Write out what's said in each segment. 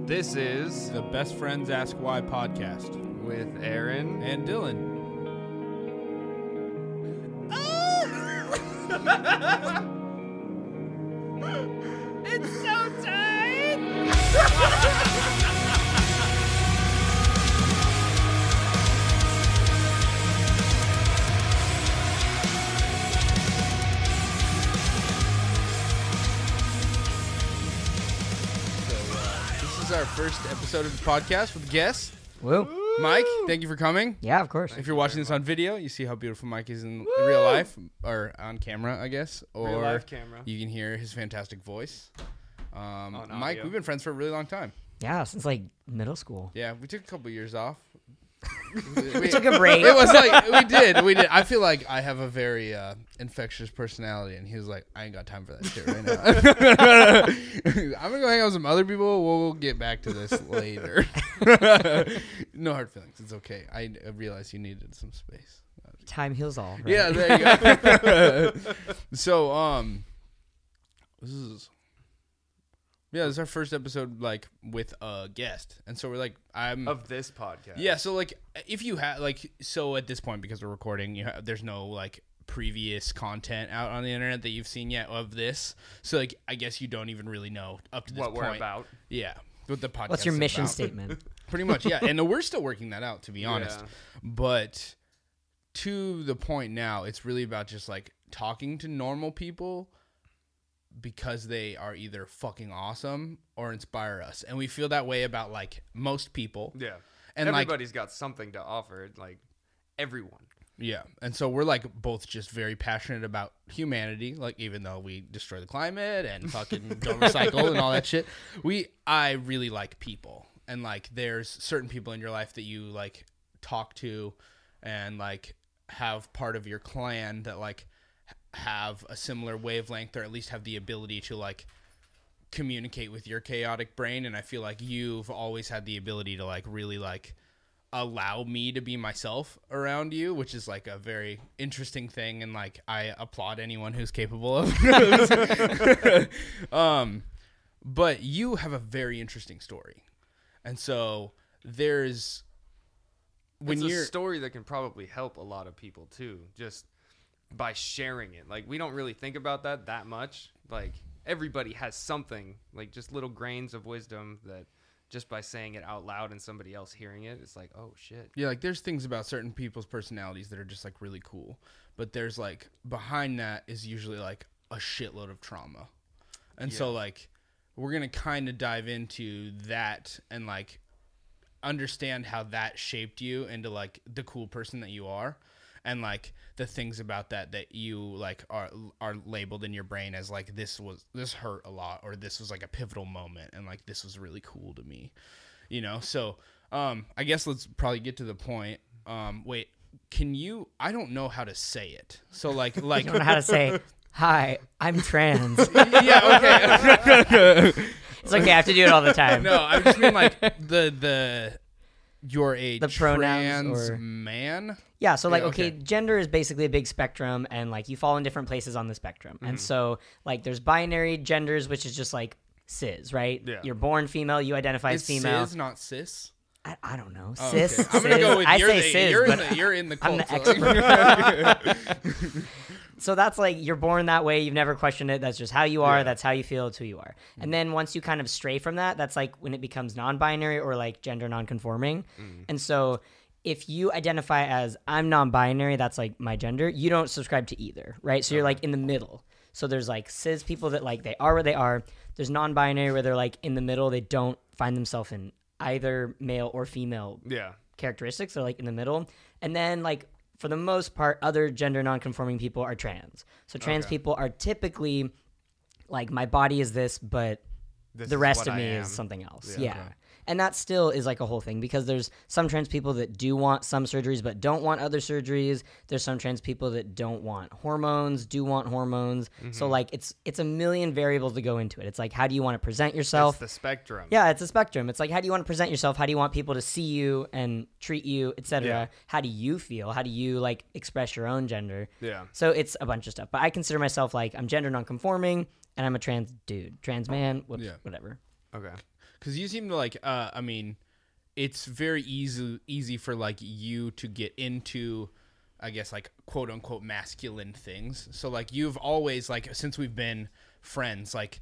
This is the Best Friends Ask Why podcast with Aaron and Dylan. It's so tight! This is our first episode of the podcast with guests. Woo. Mike, thank you for coming. Yeah, of course. If you're watching this on video, you see how beautiful Mike is in real life, or on camera, I guess. Or Real life camera. You can hear his fantastic voice. Mike, audio. we've been friends for a really long time. Yeah, since like middle school. Yeah, we took a couple years off. We took a break. It was like, we did. I feel like I have a very infectious personality, and he was like, I ain't got time for that shit right now. I'm going to go hang out with some other people. We'll get back to this later. No hard feelings. It's okay. I realized you needed some space. Time heals all. Right? Yeah, there you go. So, this is our first episode, like, with a guest. And so we're like, Of this podcast. Yeah, so, like, if you have, like, so at this point, because we're recording, there's no, like, previous content out on the internet that you've seen yet of this. So, like, I guess you don't even really know up to this What point. we're about. Yeah, what the podcast What's your is mission about. statement? Pretty much, yeah. And we're still working that out, to be honest. Yeah. But to the point now, it's really about just, like, talking to normal people because they are either fucking awesome or inspire us. And we feel that way about, like, most people. Yeah. And everybody's got something to offer, like, everyone. Yeah. And so we're, like, both just very passionate about humanity, like, even though we destroy the climate and fucking don't recycle and all that shit. I really like people. And, like, there's certain people in your life that you, like, talk to and, like, have part of your clan that, like, have a similar wavelength, or at least have the ability to, like, communicate with your chaotic brain. And I feel like you've always had the ability to, like, really, like, allow me to be myself around you, which is, like, a very interesting thing. And, like, I applaud anyone who's capable of but you have a very interesting story. And so it's a story that can probably help a lot of people too, just by sharing it. Like, we don't really think about that much. Like, everybody has something, like, just little grains of wisdom that just by saying it out loud and somebody else hearing it, it's like, oh shit. Yeah, like, there's things about certain people's personalities that are just, like, really cool. But there's, like, behind that is usually, like, a shitload of trauma. And so, like, we're going to kind of dive into that and, like, understand how that shaped you into, like, the cool person that you are. And, like, the things about that you, like, are labeled in your brain as, like, this hurt a lot, or this was, like, a pivotal moment, and, like, this was really cool to me, you know? So, I guess let's probably get to the point. Wait, I don't know how to say it. So, like, You don't know how to say, hi, I'm trans. yeah, okay. It's okay, I have to do it all the time. No, I just mean, like, you're a The pronouns trans or- man. Yeah, so, like, Yeah, okay, gender is basically a big spectrum, and, like, you fall in different places on the spectrum. And so, like, there's binary genders, which is just, like, cis, right? Yeah. You're born female, you identify as Is female. cis not cis? I don't know. Oh, Cis, okay. I'm gonna go with I you're say the, cis, you're, but you're in the cult. I'm the so- expert. So that's, like, you're born that way. You've never questioned it. That's just how you are. Yeah. That's how you feel. It's who you are. And then once you kind of stray from that, that's, like, when it becomes non-binary or, like, gender non-conforming. And so if you identify as I'm non-binary, that's, like, my gender, you don't subscribe to either, right? So you're, like, in the middle. So there's, like, cis people that, like, they are where they are. There's non-binary where they're, like, in the middle. They don't find themselves in either male or female characteristics. They're, like, in the middle. And then, like, for the most part, other gender non-conforming people are trans. So trans people are typically, like, my body is this, but the rest of me is something else. Yeah. Okay. And that still is, like, a whole thing, because there's some trans people that do want some surgeries but don't want other surgeries. There's some trans people that don't want hormones, do want hormones. So, like, it's a million variables to go into it. It's like, how do you want to present yourself? It's the spectrum. Yeah, it's a spectrum. It's like, how do you want to present yourself? How do you want people to see you and treat you, etc.? Yeah. How do you feel? How do you, like, express your own gender? Yeah. So it's a bunch of stuff. But I consider myself, like, I'm gender nonconforming, and I'm a trans dude, trans man, Yeah. whatever. Okay. Because you seem to like, I mean, it's very easy for like you to get into, I guess, like quote unquote masculine things. So like you've always like, since we've been friends, like,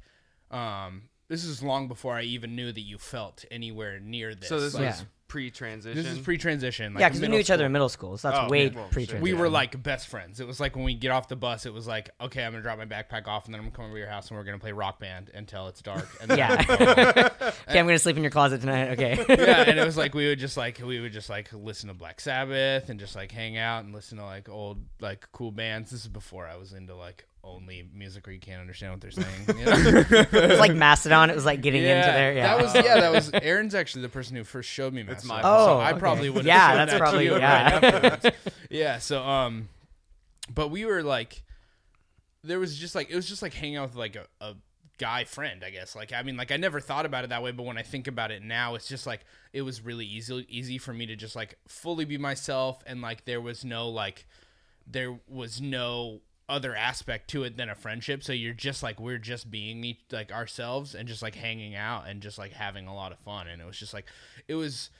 this is long before I even knew that you felt anywhere near this. So this like, was pre-transition. This is pre-transition. Like yeah, because we knew each other in middle school, so that's way pre-transition. We were like best friends. It was like when we get off the bus, it was like, okay, I'm gonna drop my backpack off, and then I'm gonna come over to your house, and we're gonna play Rock Band until it's dark. And then okay, I'm gonna sleep in your closet tonight. Okay. Yeah, and it was like we would just like listen to Black Sabbath and just like hang out and listen to like old like cool bands. This is before I was into like only music where you can't understand what they're saying. You know? It was like Mastodon. It was like getting into there. Yeah, that was Aaron's actually the person who first showed me Mastodon. It's my fault. So I probably would. Yeah, that's probably right afterwards. Yeah. So but we were like, there was just like it was just like hanging out with like a guy friend, I guess. Like I mean, like I never thought about it that way, but when I think about it now, it's just like it was really easy for me to just like fully be myself, and like there was no other aspect to it than a friendship. So you're just like, we're just being like ourselves and just like hanging out and just like having a lot of fun. And it was just like, it was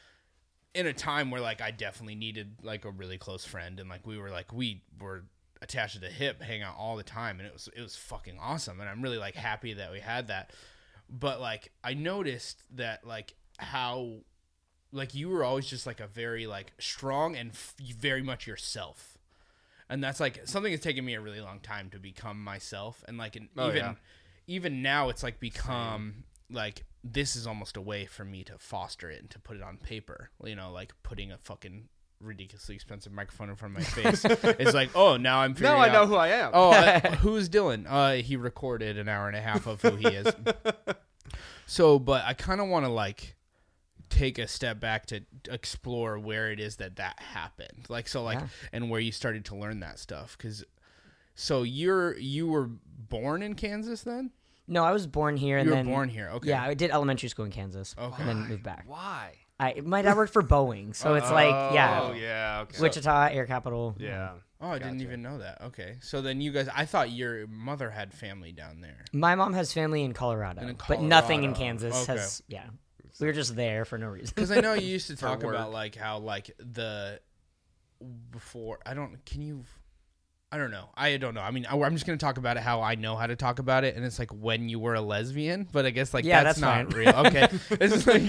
in a time where like I definitely needed like a really close friend, and like we were attached to the hip, hang out all the time, and it was fucking awesome. And I'm really like happy that we had that. But like I noticed that like how like you were always just like a very like strong and very much yourself. And that's like something that's taken me a really long time to become myself. And like even now it's like become like this is almost a way for me to foster it and to put it on paper. You know, like putting a fucking ridiculously expensive microphone in front of my face. It's like, oh, now I'm figuring out. Now I know who I am. Oh, who's Dylan? He recorded an hour and a half of who he is. So, but I kind of want to like take a step back to explore where it is that happened, like so like and where you started to learn that stuff. Because so you were born in Kansas then? No, I was born here. And you were then, born here. Okay. Yeah, I did elementary school in Kansas. Okay. And then moved back. Why? My dad worked for Boeing, so it's like okay. Wichita Air Capital. Yeah. Oh, I didn't even know that. Okay. So then you guys, I thought your mother had family down there. My mom has family in Colorado, but nothing in Kansas has. Yeah. We were just there for no reason. Because I know you used to talk about like how like I don't know. I mean, I'm just going to talk about it how I know how to talk about it. And it's like when you were a lesbian, but I guess like that's not fine. real. Okay. It's just like,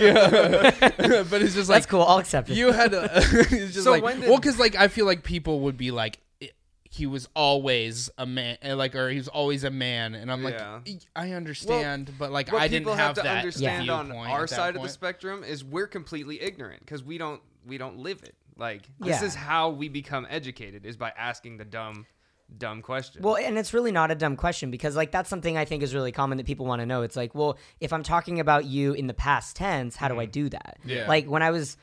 but it's just like. That's cool. I'll accept it. You had to, it's just so like, because like I feel like people would be like, he was always a man, like, or he was always a man, and I'm like, I understand, but like, I didn't have that. What people have to understand on viewpoint our at that side point. of the spectrum is we're completely ignorant because we don't live it. Like this is how we become educated, is by asking the dumb question. Well, and it's really not a dumb question, because like that's something I think is really common that people want to know. It's like, well, if I'm talking about you in the past tense, how do I do that? Yeah. Like when I was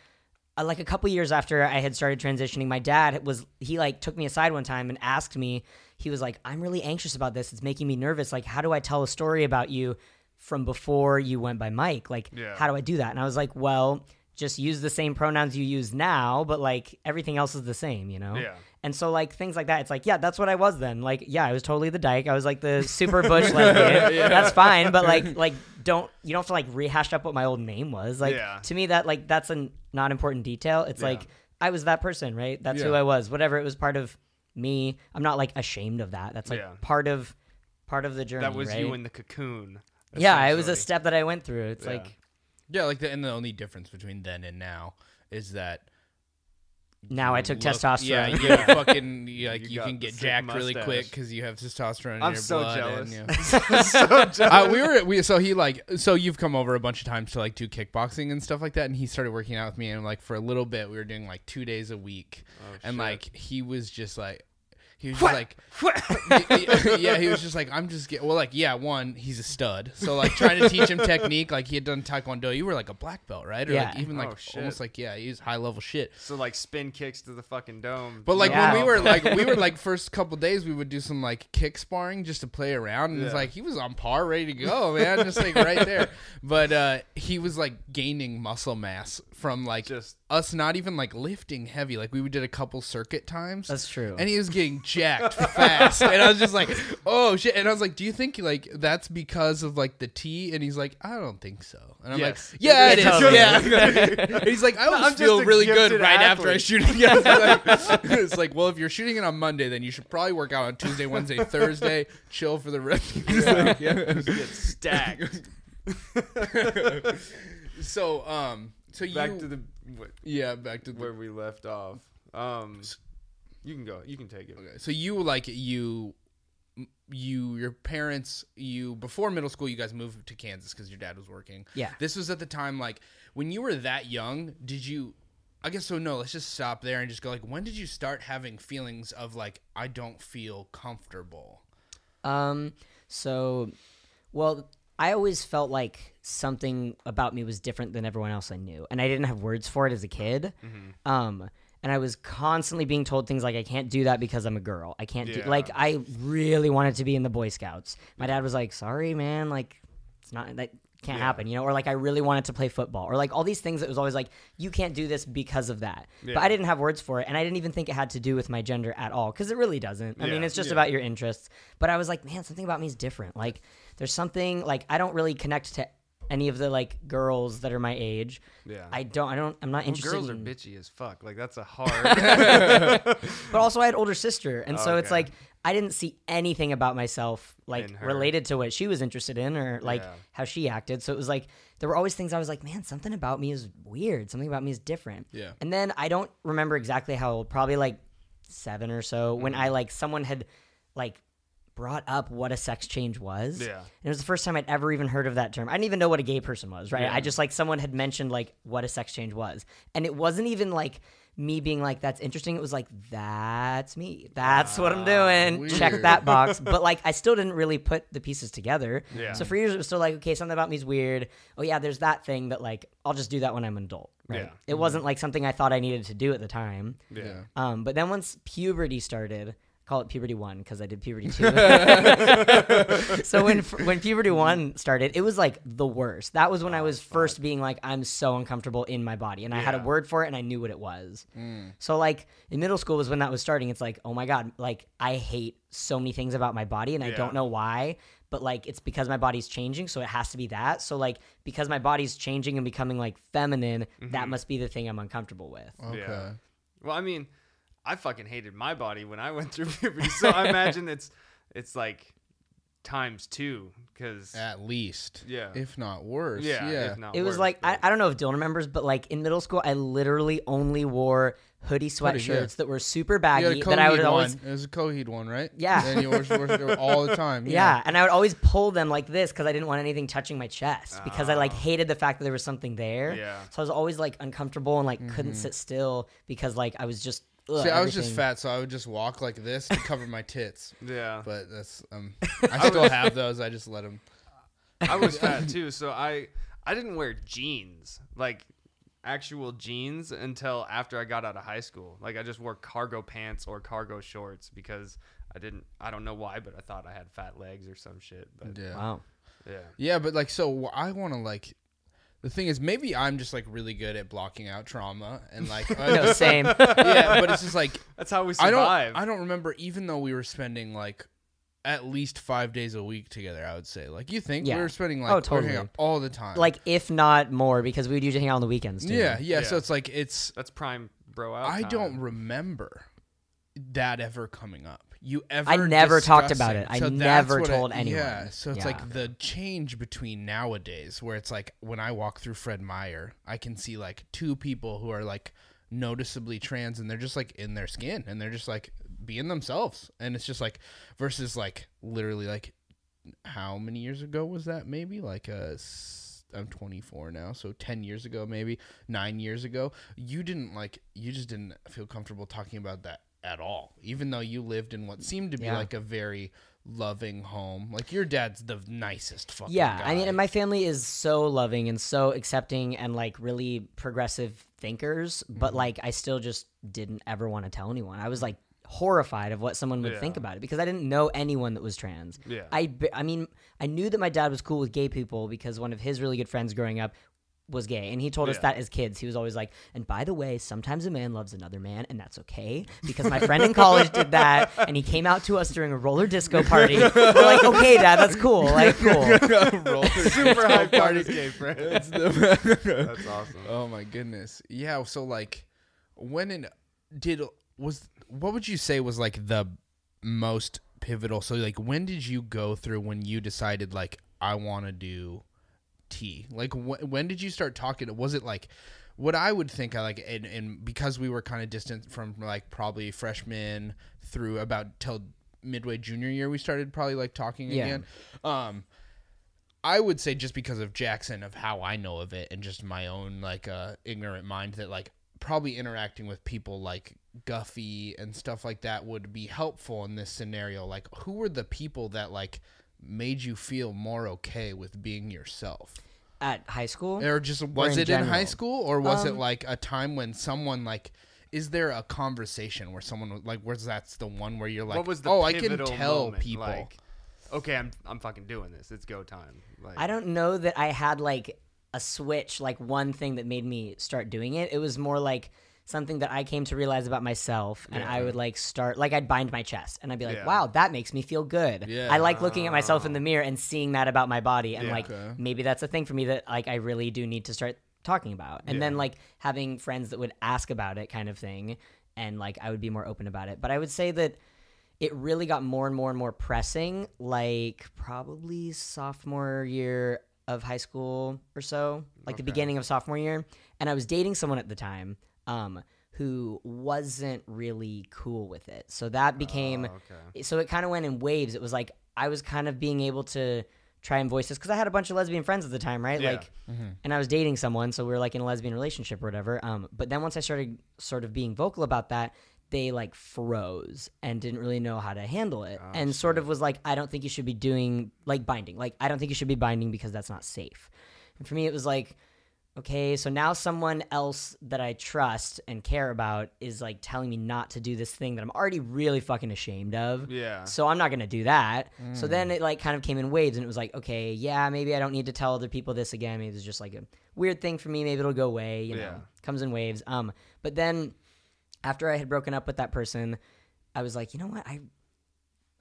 like a couple years after I had started transitioning, my dad he like took me aside one time and asked me, he was like, I'm really anxious about this. It's making me nervous. Like, how do I tell a story about you from before you went by Mike? Like, how do I do that? And I was like, well, just use the same pronouns you use now, but like everything else is the same, you know? Yeah. And so like things like that, it's like, yeah, that's what I was then. Like, yeah, I was totally the dyke. I was like the super butch lesbian. That's fine, but like you don't have to like rehash up what my old name was. Like to me that like that's a not important detail. It's like I was that person, right? That's who I was. Whatever, it was part of me. I'm not like ashamed of that. That's like part of the journey. That was right? you in the cocoon. Yeah, it was a step that I went through. It's like and the only difference between then and now is that now I took testosterone. Yeah, you fucking like you can get jacked mustache. really quick because you have testosterone in I'm your so blood. jealous. And, So jealous. so you've come over a bunch of times to like do kickboxing and stuff like that, and he started working out with me, and like for a little bit we were doing like 2 days a week, and like he was just like. He was just like, he was just like, I'm just getting, well, like, one, he's a stud. So, like, trying to teach him technique, like, he had done Taekwondo. You were, like, a black belt, right? Or, like, even, like, almost, like, he was high-level shit. So, like, spin kicks to the fucking dome. But, like, when we were, like, first couple days, we would do some, like, kick sparring just to play around. And it's like, he was on par, ready to go, man. Just, like, right there. But he was, like, gaining muscle mass from, like, just us not even, like, lifting heavy. Like, we did a couple circuit times. That's true. And he was getting jacked fast. And I was just like, oh shit. And I was like, do you think like that's because of like the tea? And he's like, I don't think so. And I'm like, yeah, it is. Totally. Yeah. And he's like, I always feel really good right after I shoot it. It's like, well, if you're shooting it on Monday, then you should probably work out on Tuesday, Wednesday, Thursday, chill for the rest. Just get stacked. So back to the back to where we left off. You can go. You can take it. Okay. So your parents, before middle school, you guys moved to Kansas because your dad was working. Yeah. This was at the time, like, when you were that young, let's just stop there and just go, like, when did you start having feelings of, like, I don't feel comfortable? Well, I always felt like something about me was different than everyone else I knew, and I didn't have words for it as a kid. Mm-hmm. And I was constantly being told things like, I can't do that because I'm a girl. I can't do, like, I really wanted to be in the Boy Scouts. My dad was like, sorry, man, like, it's not, that can't happen, you know? Or like, I really wanted to play football, or like all these things that was always like, you can't do this because of that. Yeah. But I didn't have words for it, and I didn't even think it had to do with my gender at all, because it really doesn't. I mean, it's just about your interests. But I was like, man, something about me is different. Like, there's something, like, I don't really connect to any of the like girls that are my age. Yeah. I'm not interested. Girls are bitchy as fuck. Like, that's a hard. But also I had older sister. And so it's like, I didn't see anything about myself like related to what she was interested in, or like how she acted. So it was like, there were always things I was like, man, something about me is weird. Something about me is different. Yeah. And then I don't remember exactly how old, probably like 7 or so, when I like, someone had like brought up what a sex change was. Yeah. And it was the first time I'd ever even heard of that term. I didn't even know what a gay person was, right? Yeah. I just like, someone had mentioned like what a sex change was. And it wasn't even like me being like, that's interesting. It was like, that's me. That's what I'm doing. Weird. Check that box. But like, I still didn't really put the pieces together. Yeah. So for years it was still like, okay, something about me is weird. Oh yeah, there's that thing that like, I'll just do that when I'm an adult. Right? Yeah. It wasn't like something I thought I needed to do at the time. Yeah. But then once puberty started, call it puberty 1 because I did puberty 2. So when puberty 1 started, it was like the worst. That was when I was first being like, I'm so uncomfortable in my body, and I had a word for it and I knew what it was. So like in middle school was when that was starting. It's like, oh my God, like I hate so many things about my body and I don't know why, but like it's because my body's changing, so it has to be that. So like because my body's changing and becoming like feminine, that must be the thing I'm uncomfortable with. Okay. Yeah. Well, I mean, I fucking hated my body when I went through puberty, so I imagine it's like times 2, because at least, if not worse. If not it was worse, like I don't know if Dylan remembers, but like in middle school, I literally only wore hoodie sweatshirts that were super baggy. That I would always. It was a Coheed one, right? Yeah. And you wore it all the time. Yeah, and I would always pull them like this because I didn't want anything touching my chest, because I like hated the fact that there was something there. Yeah. So I was always like uncomfortable and like couldn't sit still because like I was just. See, I was just fat, so I would just walk like this to cover my tits. Yeah. But that's I still have those. I just let them. I was fat too, so I didn't wear jeans, like actual jeans, until after I got out of high school. Like I just wore cargo pants or cargo shorts because I don't know why, but I thought I had fat legs or some shit. But wow. Yeah. Yeah, but like, so I want to like. The thing is, maybe I'm just like really good at blocking out trauma and like. No, same. Yeah, but it's just like that's how we survive. I don't remember, even though we were spending like at least 5 days a week together. I would say, like, you think we were spending like totally all the time, like if not more, because we would usually hang out on the weekends too. Yeah. So it's like that's prime bro out. I don't remember that ever coming up. I never talked about it. I never told anyone. Yeah, so it's like the change between nowadays, where it's like when I walk through Fred Meyer, I can see like 2 people who are like noticeably trans, and they're just like in their skin, and they're just like being themselves, and it's just like versus like literally like how many years ago was that? Maybe like I'm 24 now, so 10 years ago, maybe 9 years ago, you just didn't feel comfortable talking about that at all, even though you lived in what seemed to be like a very loving home. Like your dad's the nicest fucking guy. I mean, and my family is so loving and so accepting and like really progressive thinkers, but like I still just didn't ever want to tell anyone. I was like horrified of what someone would think about it, because I didn't know anyone that was trans. I mean, I knew that my dad was cool with gay people because one of his really good friends growing up was gay, and he told us that as kids. He was always like, and by the way, sometimes a man loves another man, and that's okay, because my friend in college did that, and he came out to us during a roller disco party. We're like, okay, Dad, that's cool. Like, cool. Super high party gay friend. That's awesome. Oh my goodness. Yeah. So like, what would you say was like the most pivotal? So like, when did you go through when you decided like, I want to do T? Like, when did you start talking? Was it like what I would think I like, and because we were kind of distant from like probably freshman through about till midway junior year, we started probably like talking again. I would say just because of Jackson, of how I know of it, and just my own like ignorant mind, that like probably interacting with people like Guffey and stuff like that would be helpful in this scenario. Like, who were the people that like made you feel more okay with being yourself? At high school? Or just, was it in high school? Or was it like a time when someone like, is there a conversation where someone like, where's that's the one where you're like, what was the I can tell moment? people. Like, okay, I'm fucking doing this. It's go time. Like, I don't know that I had like a switch, like one thing that made me start doing it. It was more like something that I came to realize about myself, and I would like start, like I'd bind my chest and I'd be like, wow, that makes me feel good. I like looking at myself in the mirror and seeing that about my body, and like maybe that's a thing for me that like I really do need to start talking about. And then like having friends that would ask about it, kind of thing, and like I would be more open about it. But I would say that it really got more and more and more pressing, like probably sophomore year of high school or so, like the beginning of sophomore year. And I was dating someone at the time who wasn't really cool with it. So that became, so it kind of went in waves. It was like, I was kind of being able to try and voice this, because I had a bunch of lesbian friends at the time, right? Like, and I was dating someone, so we were like in a lesbian relationship or whatever. But then once I started sort of being vocal about that, they like froze and didn't really know how to handle it, and sort of was like, I don't think you should be doing like binding. Like, I don't think you should be binding because that's not safe. And for me, it was like, okay, so now someone else that I trust and care about is like telling me not to do this thing that I'm already really fucking ashamed of. Yeah. So I'm not going to do that. So then it like kind of came in waves, and it was like, okay, yeah, maybe I don't need to tell other people this again. Maybe it's just like a weird thing for me. Maybe it'll go away, you know, comes in waves. But then after I had broken up with that person, I was like, you know what? I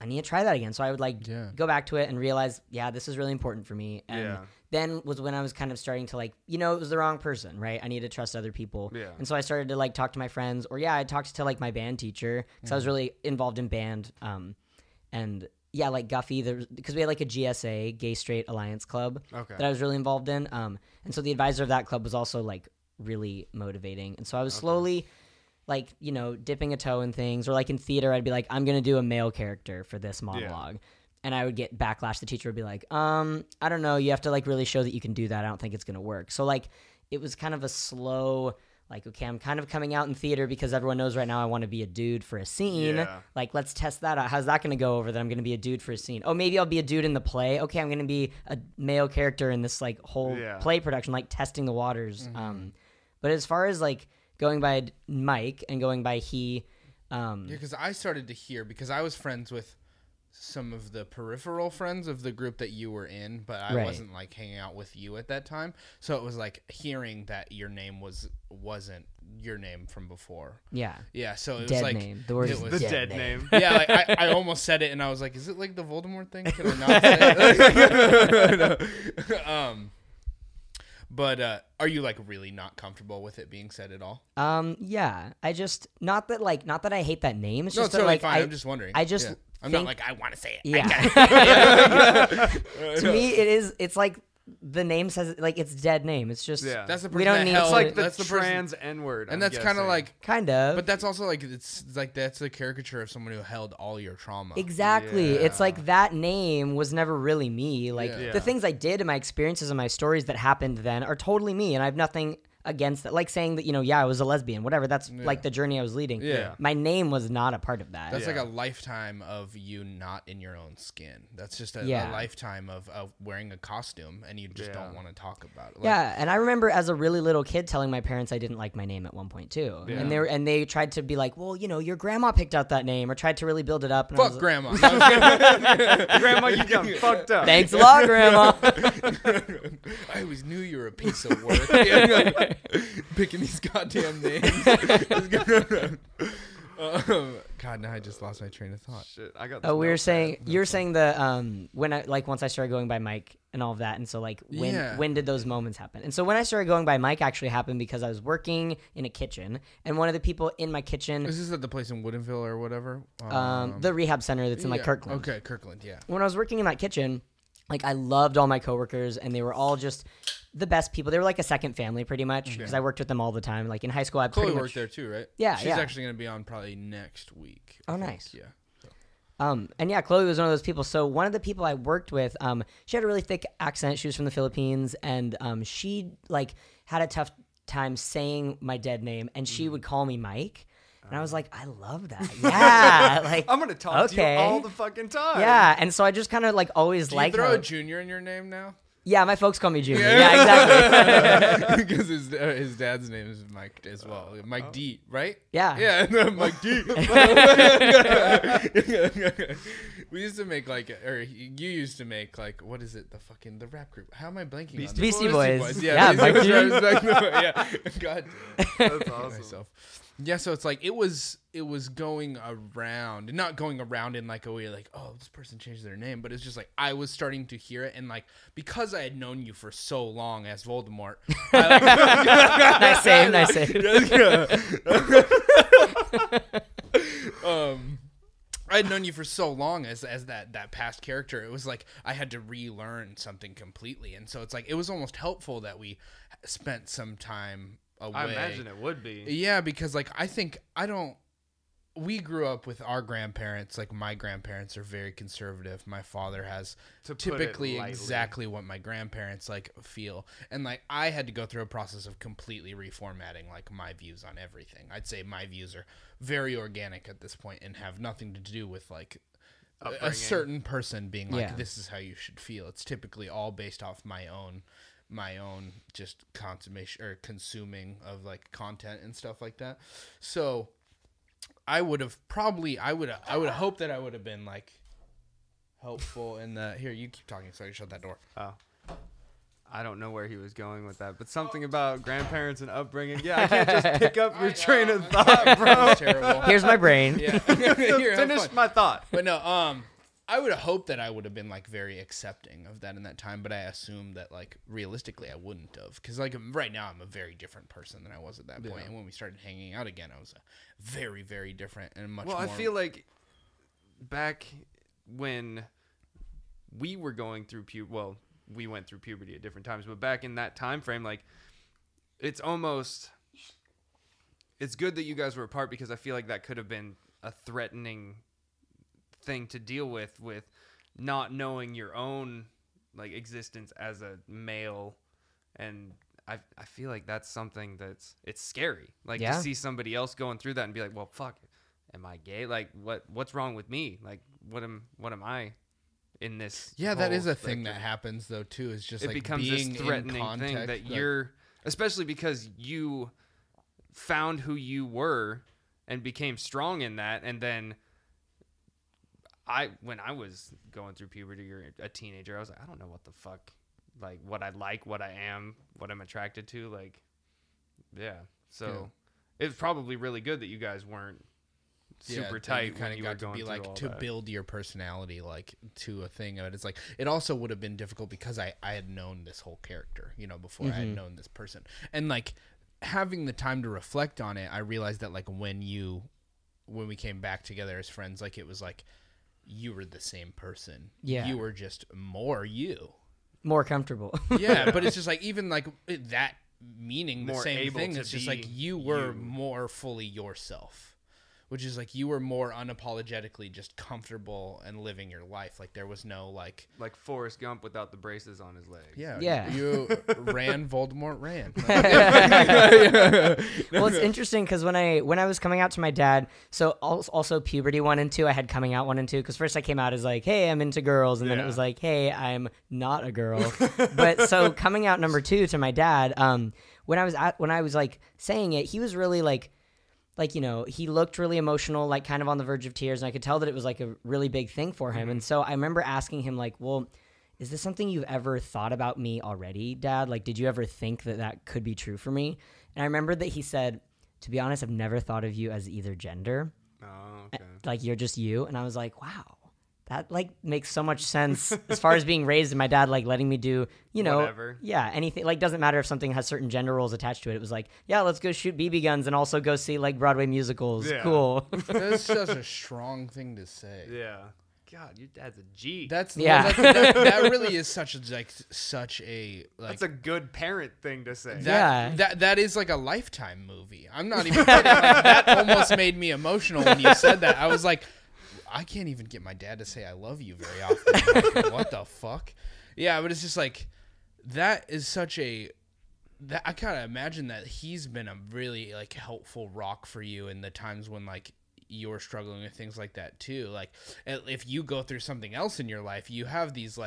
need to try that again. So I would like go back to it and realize, this is really important for me. And then was when I was kind of starting to like, it was the wrong person, right? I need to trust other people. Yeah. And so I started to like talk to my friends, or I talked to like my band teacher, because I was really involved in band. And like Guffey, because we had like a GSA, Gay Straight Alliance Club, that I was really involved in. And so the advisor of that club was also like really motivating. And so I was slowly like, dipping a toe in things, or like in theater, I'd be like, I'm going to do a male character for this monologue. And I would get backlash. The teacher would be like, I don't know. You have to like really show that you can do that. I don't think it's going to work. So like, it was kind of a slow, like, okay, I'm kind of coming out in theater because everyone knows right now I want to be a dude for a scene. Yeah. Like, let's test that out. How's that going to go over that I'm going to be a dude for a scene? Oh, maybe I'll be a dude in the play. Okay, I'm going to be a male character in this like whole play production, like testing the waters. But as far as like going by Mike and going by he. Because I started to hear, because I was friends with some of the peripheral friends of the group that you were in, but I wasn't like hanging out with you at that time. So it was like hearing that your name wasn't your name from before. Yeah. So it was like name. The word is the dead name. Yeah, like I almost said it, and I was like, is it like the Voldemort thing? Can I not say it? But are you like really not comfortable with it being said at all? Yeah. I just not that I hate that name. It's just totally that, like, fine. I'm just wondering. I'm not like I want to say it. Yeah. To me, it's like the name says it, like it's dead name. It's just that's the person we don't need. It's like the trans N-word, and that's kind of like But that's also like it's like that's a caricature of someone who held all your trauma. Exactly. Yeah. It's like that name was never really me. Like the things I did and my experiences and my stories that happened then are totally me, and I have nothing against that. Like saying that, I was a lesbian, whatever. That's like the journey I was leading. Yeah. My name was not a part of that. That's like a lifetime of you not in your own skin. That's just a lifetime of wearing a costume, and you just don't want to talk about it. And I remember as a really little kid telling my parents I didn't like my name at one point too. Yeah. And they tried to be like, well, your grandma picked out that name, or tried to really build it up. And fuck grandma. Grandma, you got fucked up. Thanks a lot, grandma. I always knew you were a piece of work. Picking these goddamn names. God, now I just lost my train of thought. Shit, I got. You were saying the when I once I started going by Mike and all of that, and so when did those moments happen? And so when I started going by Mike actually happened because I was working in a kitchen, and one of the people in my kitchen. Is this at the place in Woodinville or whatever? The rehab center that's in Kirkland. Okay, Kirkland. Yeah. When I was working in that kitchen, I loved all my coworkers, and they were all just the best people. They were like a second family, pretty much, because I worked with them all the time. Like in high school, I Chloe worked there too, right? Yeah, she's actually going to be on probably next week. Oh, nice. Yeah. And yeah, Chloe was one of those people. So one of the people I worked with, she had a really thick accent. She was from the Philippines, and she had a tough time saying my dead name, and she would call me Mike. And I was like, I love that. Yeah. I'm going to talk to you all the fucking time. Yeah. And so I just kind of always like. Do you throw a junior in your name now? Yeah, my folks call me Junior. Yeah, exactly. Because his dad's name is Mike as well. Mike D, right? Yeah. Yeah, Mike D. We used to make you used to make what is it? The rap group. How am I blanking on Beastie Boys. Yeah, Mike D. Yeah. God damn. That's awesome. Yeah, so it's it was going around, not going around in a way this person changed their name, but it's just I was starting to hear it, and because I had known you for so long as Voldemort. Nice save. I had known you for so long as that past character. It was I had to relearn something completely, and so it's it was almost helpful that we spent some time away. I imagine it would be. Yeah, because we grew up with our grandparents. My grandparents are very conservative. My father has typically exactly what my grandparents feel, and I had to go through a process of completely reformatting my views on everything. I'd say my views are very organic at this point and have nothing to do with a certain person being this is how you should feel. It's typically all based off my own just consummation or consuming of content and stuff like that. So I would have hoped that I would have been helpful in the here, you keep talking so I can shut that door. Oh. I don't know where he was going with that, but something about grandparents and upbringing. Yeah, I can't just pick up your train of thought, bro. That's terrible. Here's my brain. Yeah. Here, finish my thought. But no, I would have hoped that I would have been very accepting of that in that time, but I assumed that realistically I wouldn't have, because right now I'm a very different person than I was at that point. And when we started hanging out again, I was very, very different and much more. Well, I feel back when we were going through we went through puberty at different times, but back in that time frame, it's good that you guys were apart, because I feel that could have been a threatening thing to deal with not knowing your own existence as a male, and I feel that's something it's scary to see somebody else going through that and be well, fuck, am I gay? What's wrong with me? What am I in this? Yeah, that is a thing that happens though too. Is just it becomes being this threatening thing that you're, especially because you found who you were and became strong in that, and then when I was going through puberty or a teenager, I was I don't know what the fuck, what I like, what I am, what I'm attracted to, yeah. So it's probably really good that you guys weren't super tight when you were going through all that. Build your personality to a thing of it. It's it also would have been difficult because I had known this whole character, before I had known this person, and having the time to reflect on it, I realized that when we came back together as friends, it was you were the same person. Yeah. You were just more you. More comfortable. Yeah, but it's just even that meaning the more same able thing. To it's just be you were more fully yourself. which is like you were more unapologetically just comfortable and living your life. Like there was no like Forrest Gump without the braces on his legs. Yeah. You ran, Voldemort ran. Well, it's interesting because when I was coming out to my dad, so also puberty 1 and 2, I had coming out 1 and 2, because first I came out as like, hey, I'm into girls, and then it was like, hey, I'm not a girl. But so coming out number 2 to my dad, when I was like saying it, he was really like, you know, he looked really emotional, like kind of on the verge of tears, and I could tell that it was like a really big thing for him. And so I remember asking him like, well, is this something you've ever thought about me already, Dad? Like, did you ever think that could be true for me? And I remember that he said, to be honest, I've never thought of you as either gender. Oh, okay. Like, you're just you. And I was like, wow, that like makes so much sense as far as being raised, and my dad like letting me do, you know, whatever. Yeah, anything. Like, doesn't matter if something has certain gender roles attached to it. It was like, yeah, let's go shoot BB guns and also go see like Broadway musicals. Yeah. Cool. That's such a strong thing to say. Yeah. God, your dad's a G. That really is such a that's a good parent thing to say. That is like a Lifetime movie. I'm not even kidding. Like, that almost made me emotional when you said that. I was like, I can't even get my dad to say I love you very often. Like, what the fuck? Yeah, but it's just like that is such a that I kind of imagine that he's been a really like helpful rock for you in the times when like you're struggling with things like that too. Like if you go through something else in your life, you have these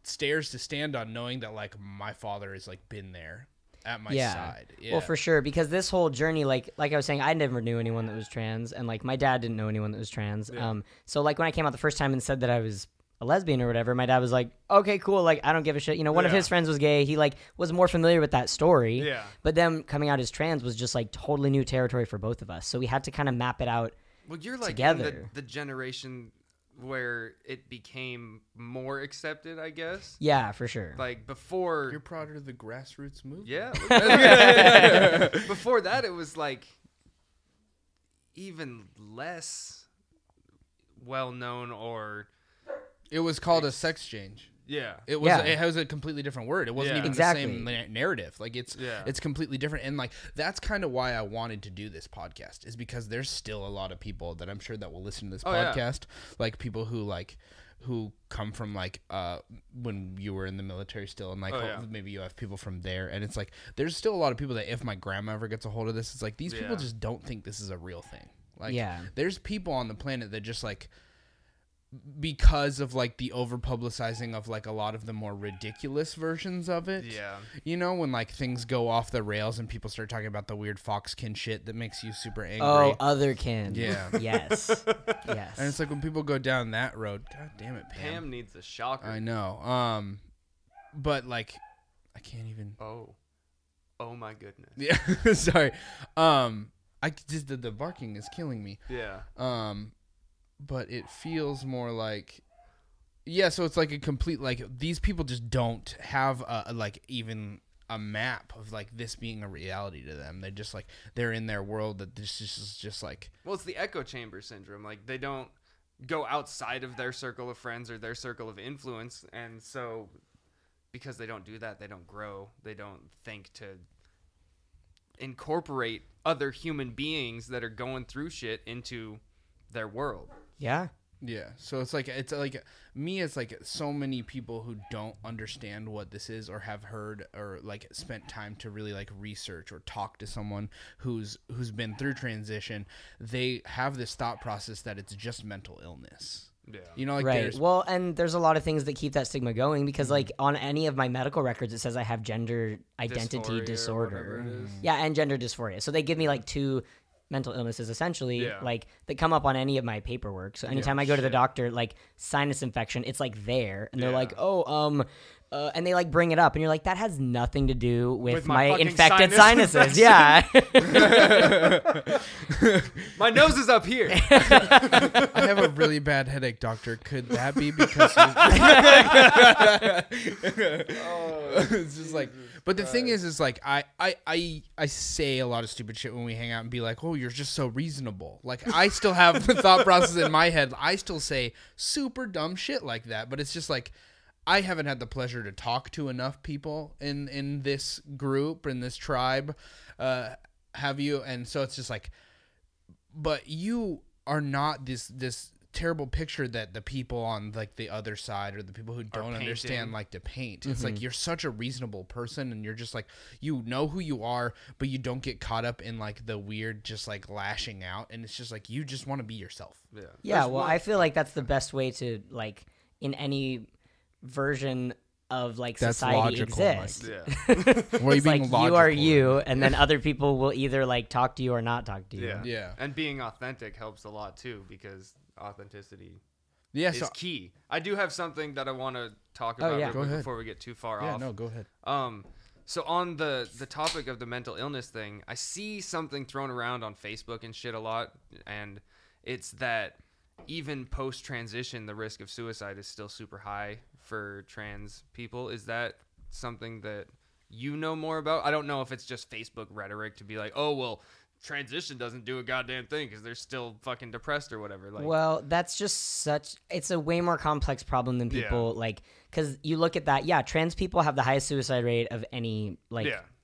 stairs to stand on, knowing that like my father has like been there at my side. Yeah. Well, for sure, because this whole journey, like I was saying, I never knew anyone that was trans, and like my dad didn't know anyone that was trans. Yeah. So like when I came out the first time and said that I was a lesbian or whatever, my dad was like, okay, cool, like I don't give a shit. You know, one of his friends was gay. He like was more familiar with that story. Yeah. But then coming out as trans was just like totally new territory for both of us. So we had to kind of map it out. Well, you're like together. in the generation where it became more accepted, I guess. Yeah, for sure. Like before, you're proud of the grassroots movement. Yeah. Before that, it was like even less well known, or it was called a sex change. Yeah. It was. It has a completely different word. It wasn't even the same narrative. Like it's completely different. And like that's kind of why I wanted to do this podcast, is because there's still a lot of people that I'm sure that will listen to this podcast, like people who come from like when you were in the military still, and like maybe you have people from there, and it's like there's still a lot of people that if my grandma ever gets a hold of this, it's like these people just don't think this is a real thing. Like there's people on the planet that just like, because of like the over publicizing of like a lot of the more ridiculous versions of it. Yeah. You know, when like things go off the rails and people start talking about the weird foxkin shit that makes you super angry. Oh, otherkin. Yeah. Yes. Yes. And it's like when people go down that road, God damn it, Pam. Pam needs a shocker. I know. But like I can't even. Oh my goodness. Yeah. Sorry. I just the barking is killing me. Yeah. But it feels more like, so it's like a complete, like, these people just don't have like even a map of like this being a reality to them. They're just like, they're in their world that this is just like, well, it's the echo chamber syndrome. Like they don't go outside of their circle of friends or their circle of influence, and so because they don't do that, they don't grow. They don't think to incorporate other human beings that are going through shit into their world. Yeah. Yeah. So it's like me, it's like so many people who don't understand what this is, or have heard or like spent time to really like research or talk to someone who's been through transition. They have this thought process that it's just mental illness. Yeah. You know, like right. Well, and there's a lot of things that keep that stigma going, because like on any of my medical records it says I have gender identity disorder. Yeah, and gender dysphoria. So they give me like 2 mental illnesses essentially, like that come up on any of my paperwork. So anytime I go to the doctor, like sinus infection, it's like there, and they're like, and they like bring it up, and you're like, that has nothing to do with my infected sinuses. Yeah. My nose is up here. I have a really bad headache, doctor. Could that be because it's just like, but the thing is like I say a lot of stupid shit when we hang out and be like, oh, you're just so reasonable. Like I still have the thought process in my head. I still say super dumb shit like that, but it's just like, I haven't had the pleasure to talk to enough people in this group, in this tribe. Have you? And so it's just like, but you are not this terrible picture that the people on like the other side or the people who don't understand like to paint. It's like you're such a reasonable person, and you're just like, you know who you are, but you don't get caught up in like the weird just like lashing out, and it's just like you just want to be yourself. Yeah, well, I feel like that's the best way to like in any version of like society exist. It's like you are you, and then other people will either like talk to you or not talk to you. Yeah. And being authentic helps a lot too, because authenticity is key. I do have something that I want to talk about before we get too far off. Yeah, no, go ahead. So on the topic of the mental illness thing, I see something thrown around on Facebook and shit a lot, and it's that even post-transition, the risk of suicide is still super high for trans people. Is that something that you know more about? I don't know if it's just Facebook rhetoric to be like, oh, well, transition doesn't do a goddamn thing because they're still fucking depressed or whatever. Like, well, that's just it's a way more complex problem than people like, because you look at that. Yeah, trans people have the highest suicide rate of any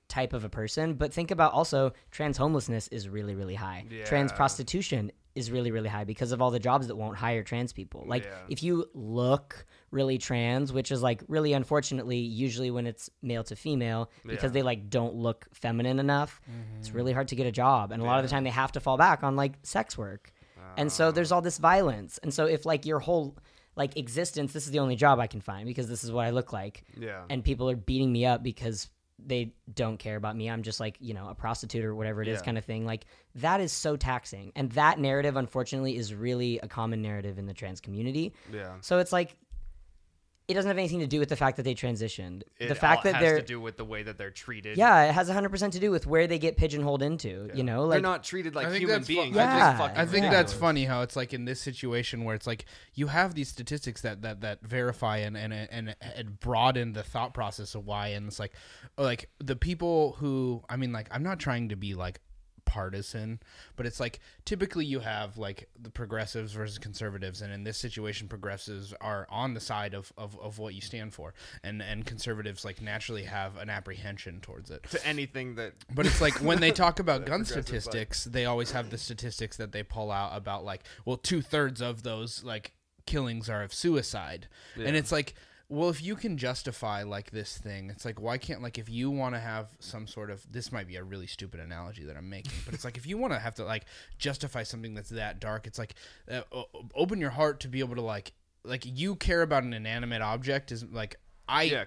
type of a person, but think about also trans homelessness is really, really high. Trans prostitution is really, really high because of all the jobs that won't hire trans people. Like if you look really trans, which is like really unfortunately usually when it's male to female, because they like don't look feminine enough, it's really hard to get a job. And a lot of the time they have to fall back on like sex work. And so there's all this violence. And so if like your whole like existence, this is the only job I can find because this is what I look like. And people are beating me up because they don't care about me. I'm just like, you know, a prostitute or whatever it is kind of thing. Like that is so taxing. And that narrative, unfortunately, is really a common narrative in the trans community. So it's like, it doesn't have anything to do with the fact that they transitioned. The fact that has to do with the way that they're treated. Yeah, it has 100% to do with where they get pigeonholed into. You know, like they're not treated like human beings. I think that's funny how it's like in this situation where it's like you have these statistics that verify and broaden the thought process of why, and it's like the people who, I mean, like, I'm not trying to be like partisan, but it's like typically you have like the progressives versus conservatives, and in this situation progressives are on the side of what you stand for, and conservatives like naturally have an apprehension towards it, to anything that but it's like when they talk about gun statistics, they always have the statistics that they pull out about like, well, 2/3 of those like killings are of suicide. And it's like, well, if you can justify like this thing, it's like, why can't, like, if you want to have some sort of, this might be a really stupid analogy that I'm making, but it's like, if you want to have to like justify something that's that dark, it's like, open your heart to be able to like you care about an inanimate object is like, I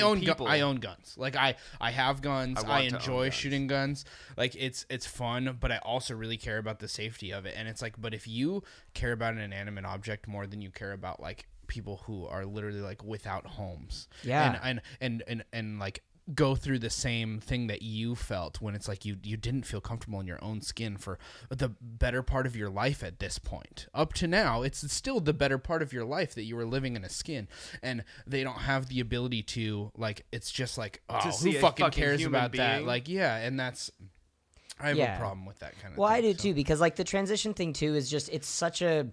own people. I own guns. Like I have guns. I enjoy shooting guns. Like it's fun, but I also really care about the safety of it. And it's like, but if you care about an inanimate object more than you care about like people who are literally like without homes, and like go through the same thing that you felt when it's like you didn't feel comfortable in your own skin for the better part of your life at this point. Up to now, it's still the better part of your life that you were living in a skin, and they don't have the ability to, like, it's just like, oh, who fucking cares about being that? Like, and that's, I have a problem with that kind of thing. Well, I do too, because like the transition thing too is just, it's such a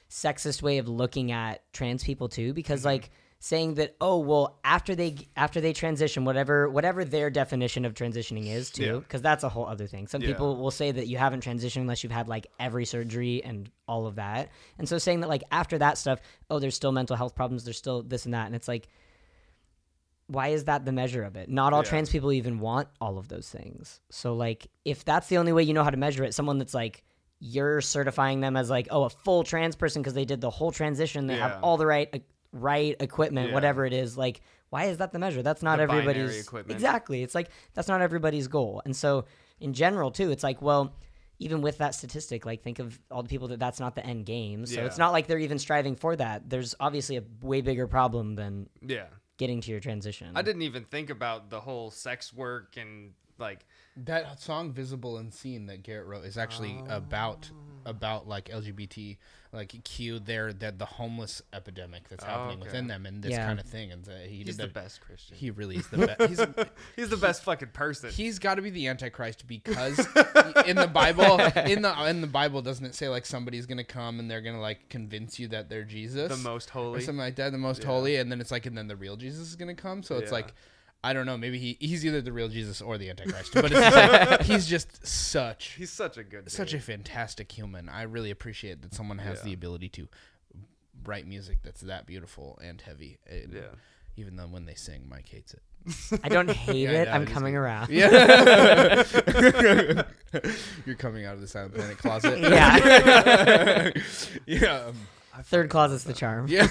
sexist way of looking at trans people too, because like saying that, oh, well, after they transition, whatever their definition of transitioning is too, because that's a whole other thing. Some people will say that you haven't transitioned unless you've had like every surgery and all of that. And so saying that like after that stuff, oh, there's still mental health problems, there's still this and that. And it's like, why is that the measure of it? Not all trans people even want all of those things. So like, if that's the only way you know how to measure it, someone that's like, you're certifying them as like, oh, a full trans person because they did the whole transition, they have all the right equipment, whatever it is, like, why is that the measure? That's not everybody's equipment. Exactly. It's like, that's not everybody's goal. And so in general too, it's like, well, even with that statistic, like, think of all the people that's not the end game. So it's not like they're even striving for that. There's obviously a way bigger problem than getting to your transition. I didn't even think about the whole sex work and like that song "Visible and Seen" that Garrett wrote is actually about like LGBT, like the homeless epidemic that's happening within them and this kind of thing. And he's the best Christian. He really is the best. He's the best fucking person. He's got to be the Antichrist because in the Bible, in the Bible, doesn't it say like somebody's gonna come and they're gonna like convince you that they're Jesus, the most holy, or something like that, the most holy, and then it's like, and then the real Jesus is gonna come. So it's like, I don't know. Maybe he's either the real Jesus or the Antichrist. But it's just like, he's such a good dude. Such a fantastic human. I really appreciate that someone has the ability to write music that's that beautiful and heavy. Even though when they sing, Mike hates it. I don't hate it. I'm coming around. Yeah. You're coming out of the Silent Planet closet. Yeah. Yeah. Third closet's the charm. Yeah.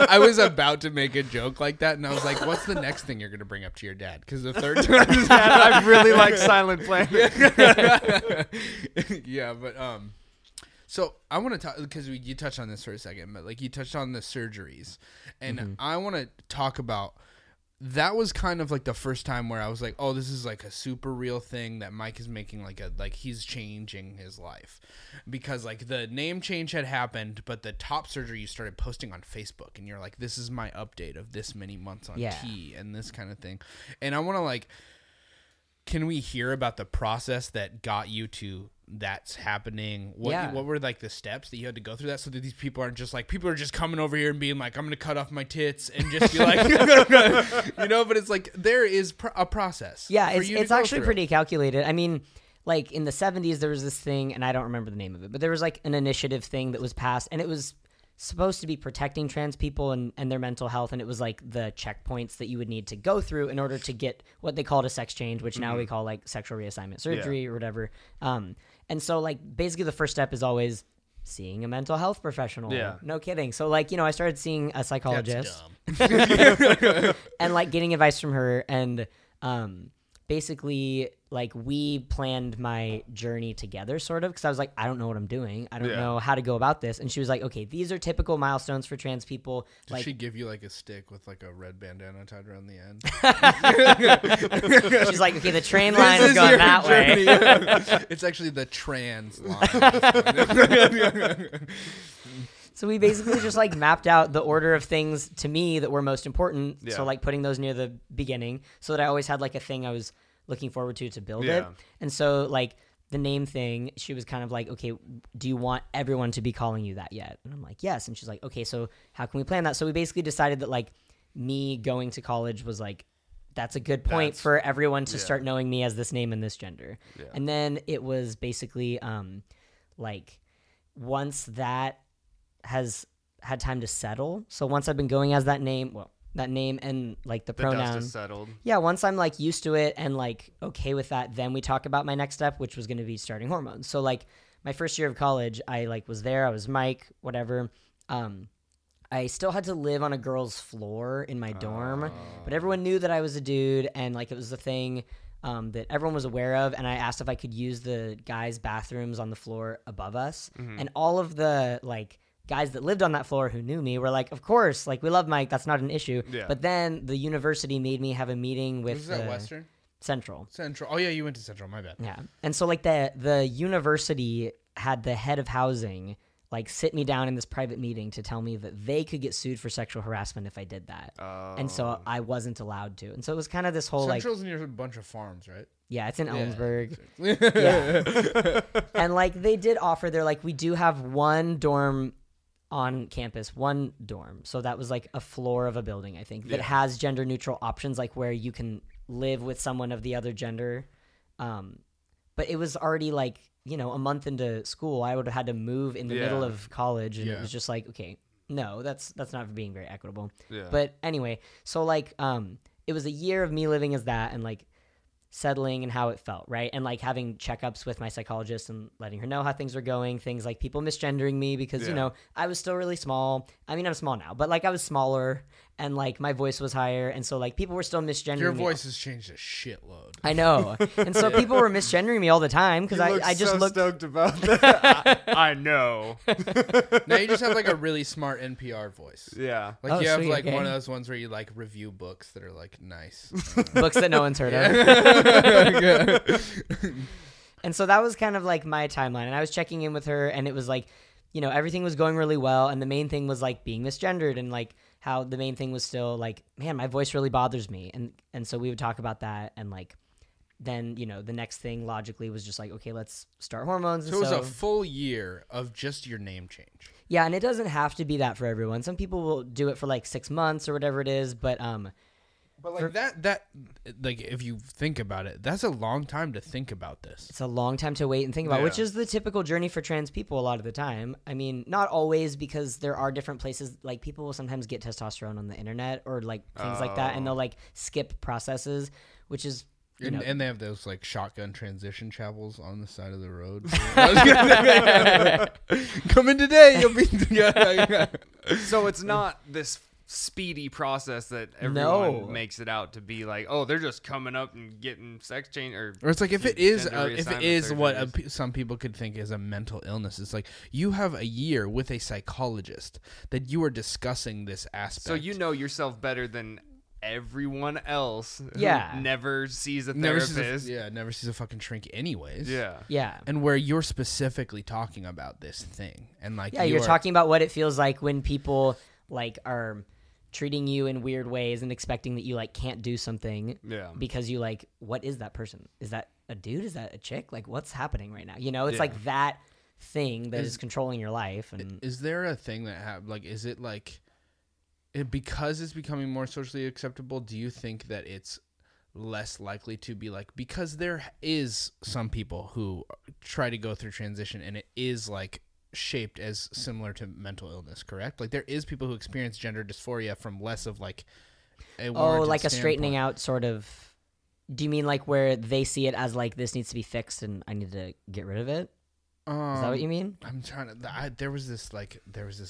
I was about to make a joke like that, and I was like, what's the next thing you're going to bring up to your dad? Because the third time... I really like Silent Planet. Yeah, but... So I want to talk, because you touched on this for a second, but like you touched on the surgeries, and I want to talk about, that was kind of like the first time where I was like, oh, this is like a super real thing that Mike is making, like he's changing his life, because like the name change had happened, but the top surgery you started posting on Facebook, and you're like, this is my update of this many months on T and this kind of thing. And I want to like, can we hear about the process that got you to that's happening? What were like the steps that you had to go through that, so that these people aren't just like, people are just coming over here and being like, I'm going to cut off my tits and just be like, but it's like, there is a process. Yeah. It's actually pretty calculated. I mean, like in the 70s, there was this thing, and I don't remember the name of it, but there was like an initiative thing that was passed, and it was supposed to be protecting trans people and their mental health, and it was like the checkpoints that you would need to go through in order to get what they called a sex change, which now we call like sexual reassignment surgery or whatever. And so like basically the first step is always seeing a mental health professional. Yeah. No kidding. So like, I started seeing a psychologist and like getting advice from her, and basically like we planned my journey together sort of, because I was like, I don't know what I'm doing. I don't know how to go about this. And she was like, okay, these are typical milestones for trans people. Did she give you like a stick with like a red bandana tied around the end? She's like, okay, the train line is going that way. It's actually the trans line. So we basically just like mapped out the order of things to me that were most important. Yeah. So like putting those near the beginning, so that I always had like a thing I was looking forward to build it. And so like the name thing, she was kind of like, okay, do you want everyone to be calling you that yet? And I'm like, yes. And she's like, okay, so how can we plan that? So we basically decided that like me going to college was like, that's a good point for everyone to start knowing me as this name and this gender. Yeah. And then it was basically like once that has had time to settle. So once I've been going as that name, that name and like the pronoun dust is settled. Yeah, once I'm like used to it and like okay with that, then we talk about my next step, which was going to be starting hormones. So like my first year of college, I like was there, I was Mike, whatever. I still had to live on a girl's floor in my dorm, but everyone knew that I was a dude, and like it was a thing that everyone was aware of. And I asked if I could use the guys' bathrooms on the floor above us, and all of the like guys that lived on that floor who knew me were like, of course, like we love Mike, that's not an issue. Yeah. But then the university made me have a meeting with was that Western? Central. Oh yeah, you went to Central, my bad. Yeah. And so like the university had the head of housing like sit me down in this private meeting to tell me that they could get sued for sexual harassment if I did that. And so I wasn't allowed to. And so it was kind of this whole Central's near a bunch of farms, right? Yeah, it's in Ellensburg. Yeah. And like they did offer, they're like, we do have one dorm on campus, one dorm. So that was like a floor of a building, I think, that has gender neutral options, like where you can live with someone of the other gender. But it was already like, a month into school. I would have had to move in the middle of college, and it was just like, okay, no, that's not being very equitable. Yeah. But anyway, so like it was a year of me living as that and like settling and how it felt, right? And like having checkups with my psychologist and letting her know how things were going, things like people misgendering me because I was still really small. I mean, I'm small now, but like I was smaller and like my voice was higher, and so like people were still misgendering Your me. voice has changed a shitload. I know. And so people were misgendering me all the time because I just looked stoked about that. I know. Now you just have like a really smart NPR voice. Yeah. Like you have like one of those ones where you like review books that are like nice. Books that no one's heard of. And so that was kind of like my timeline, and I was checking in with her, and it was like, everything was going really well, and the main thing was like being misgendered, and like how the main thing was still like, man, my voice really bothers me, and so we would talk about that, and like then the next thing logically was just like, okay, let's start hormones. So it was a full year of just your name change. Yeah, and it doesn't have to be that for everyone. Some people will do it for like 6 months or whatever it is, but But like that like if you think about it, that's a long time to think about this. It's a long time to wait and think about, which is the typical journey for trans people a lot of the time. I mean, not always, because there are different places. Like, people will sometimes get testosterone on the internet or like things like that, and they'll like skip processes, which is and they have those like shotgun transition chapels on the side of the road. Come in today, you'll be. So it's not this speedy process that everyone makes it out to be. Like, oh, they're just coming up and getting sex change, or it's like if it is what some people could think is a mental illness, it's like you have a year with a psychologist that you are discussing this aspect. So you know yourself better than everyone else who never sees a therapist. Never sees a fucking shrink anyways. Yeah. And where you're specifically talking about this thing, and like you're talking about what it feels like when people like are treating you in weird ways and expecting that you like can't do something because you like, what is that person? Is that a dude? Is that a chick? Like, what's happening right now? You know, it's like that thing that is controlling your life. And is there a thing that like, is it like because it's becoming more socially acceptable, do you think that it's less likely to be like, because there is some people who try to go through transition and it is like shaped as similar to mental illness, correct? Like there is people who experience gender dysphoria from less of like a like a straightening out sort of. Do you mean like where they see it as like, this needs to be fixed and I need to get rid of it? Is that what you mean? I'm trying to. There was this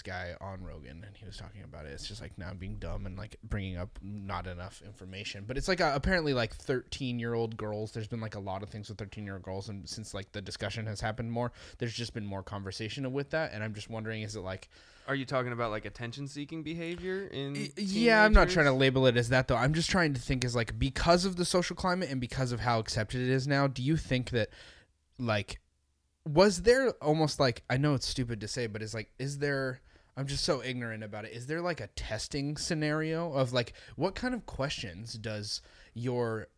guy on Rogan, and he was talking about it. It's just like now being dumb and like bringing up not enough information. But it's like apparently like 13-year-old girls. There's been like a lot of things with 13-year-old girls, and since like the discussion has happened more, there's just been more conversation with that. And I'm just wondering, is it like? Are you talking about like attention-seeking behavior in? Yeah, I'm not trying to label it as that though. I'm just trying to think as like, because of the social climate and because of how accepted it is now. Do you think that like? Was there almost like, I know it's stupid to say, but it's like, is there, I'm just so ignorant about it. Is there like a testing scenario of like, what kind of questions does your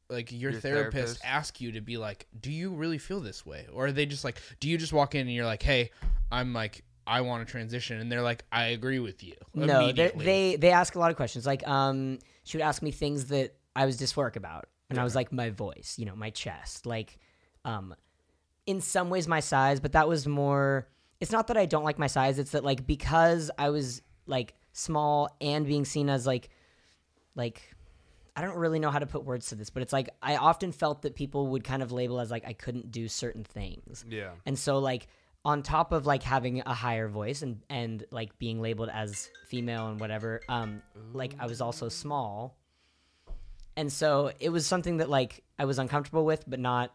therapist ask you to be like, do you really feel this way? Or are they just like, do you just walk in and you're like, hey, I'm like, I want to transition. And they're like, I agree with you. No, they ask a lot of questions. Like, she would ask me things that I was dysphoric about. And I was like, my voice, you know, my chest, like, in some ways my size, but that was more, it's not that I don't like my size, it's that like, because I was like small and being seen as like I don't really know how to put words to this, but it's like I often felt that people would kind of label as like I couldn't do certain things. Yeah. And so like on top of like having a higher voice and like being labeled as female and whatever, like I was also small. And so it was something that like I was uncomfortable with, but not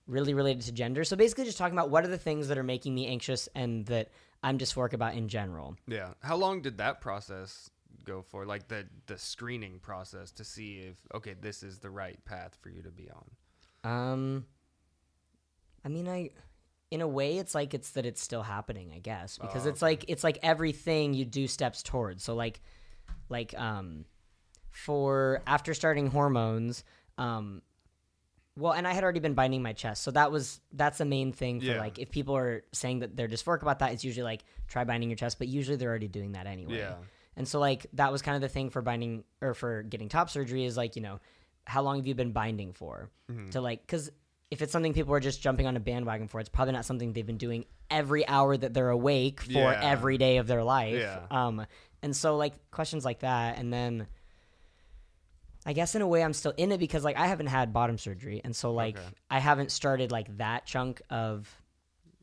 really related to gender. So basically just talking about what are the things that are making me anxious and that I'm dysphoric about in general. Yeah. How long did that process go for? Like the screening process to see if, okay, this is the right path for you to be on? I mean, in a way it's like it's still happening, I guess, because it's like everything you do steps towards. So like for after starting hormones, well, and I had already been binding my chest, so that's the main thing for like, if people are saying that they're dysphoric about that, it's usually like, try binding your chest, but usually they're already doing that anyway. Yeah. And so like, that was kind of the thing for binding, or for getting top surgery, is like, you know, how long have you been binding for? Mm-hmm. To like, because if it's something people are just jumping on a bandwagon for, it's probably not something they've been doing every hour that they're awake for every day of their life. Yeah. And so like, questions like that, and then I guess in a way I'm still in it because like I haven't had bottom surgery, and so like I haven't started like that chunk of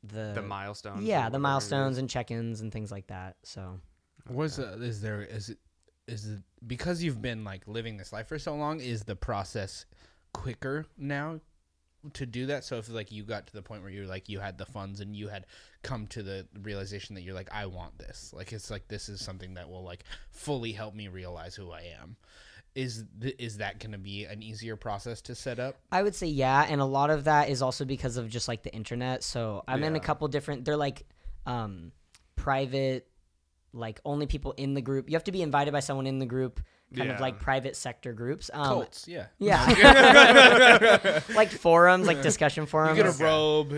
the milestones. Yeah, the milestones and check-ins and things like that. So is it because you've been like living this life for so long, is the process quicker now to do that? So if like you got to the point where you're like, you had the funds and you had come to the realization that you're like, I want this, like it's like, this is something that will like fully help me realize who I am. Is that going to be an easier process to set up? I would say yeah, and a lot of that is also because of just like the internet. So I'm in a couple different, they're like private, like only people in the group. You have to be invited by someone in the group, kind of like private sector groups. Cults, yeah. Like forums, like discussion forums. You get a robe.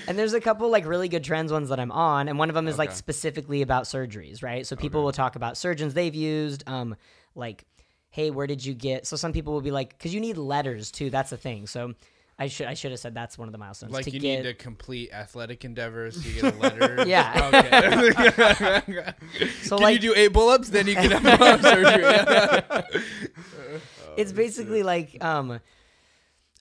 And there's a couple like really good trends ones that I'm on, and one of them is like specifically about surgeries, right? So people will talk about surgeons they've used, like, hey, where did you get? So some people will be like, because you need letters too. That's the thing. So I should have said that's one of the milestones. Like to you get... need to complete athletic endragers to get a letter. Yeah. Okay. So can like, you do 8 pull-ups? Then you can have surgery. It's basically like a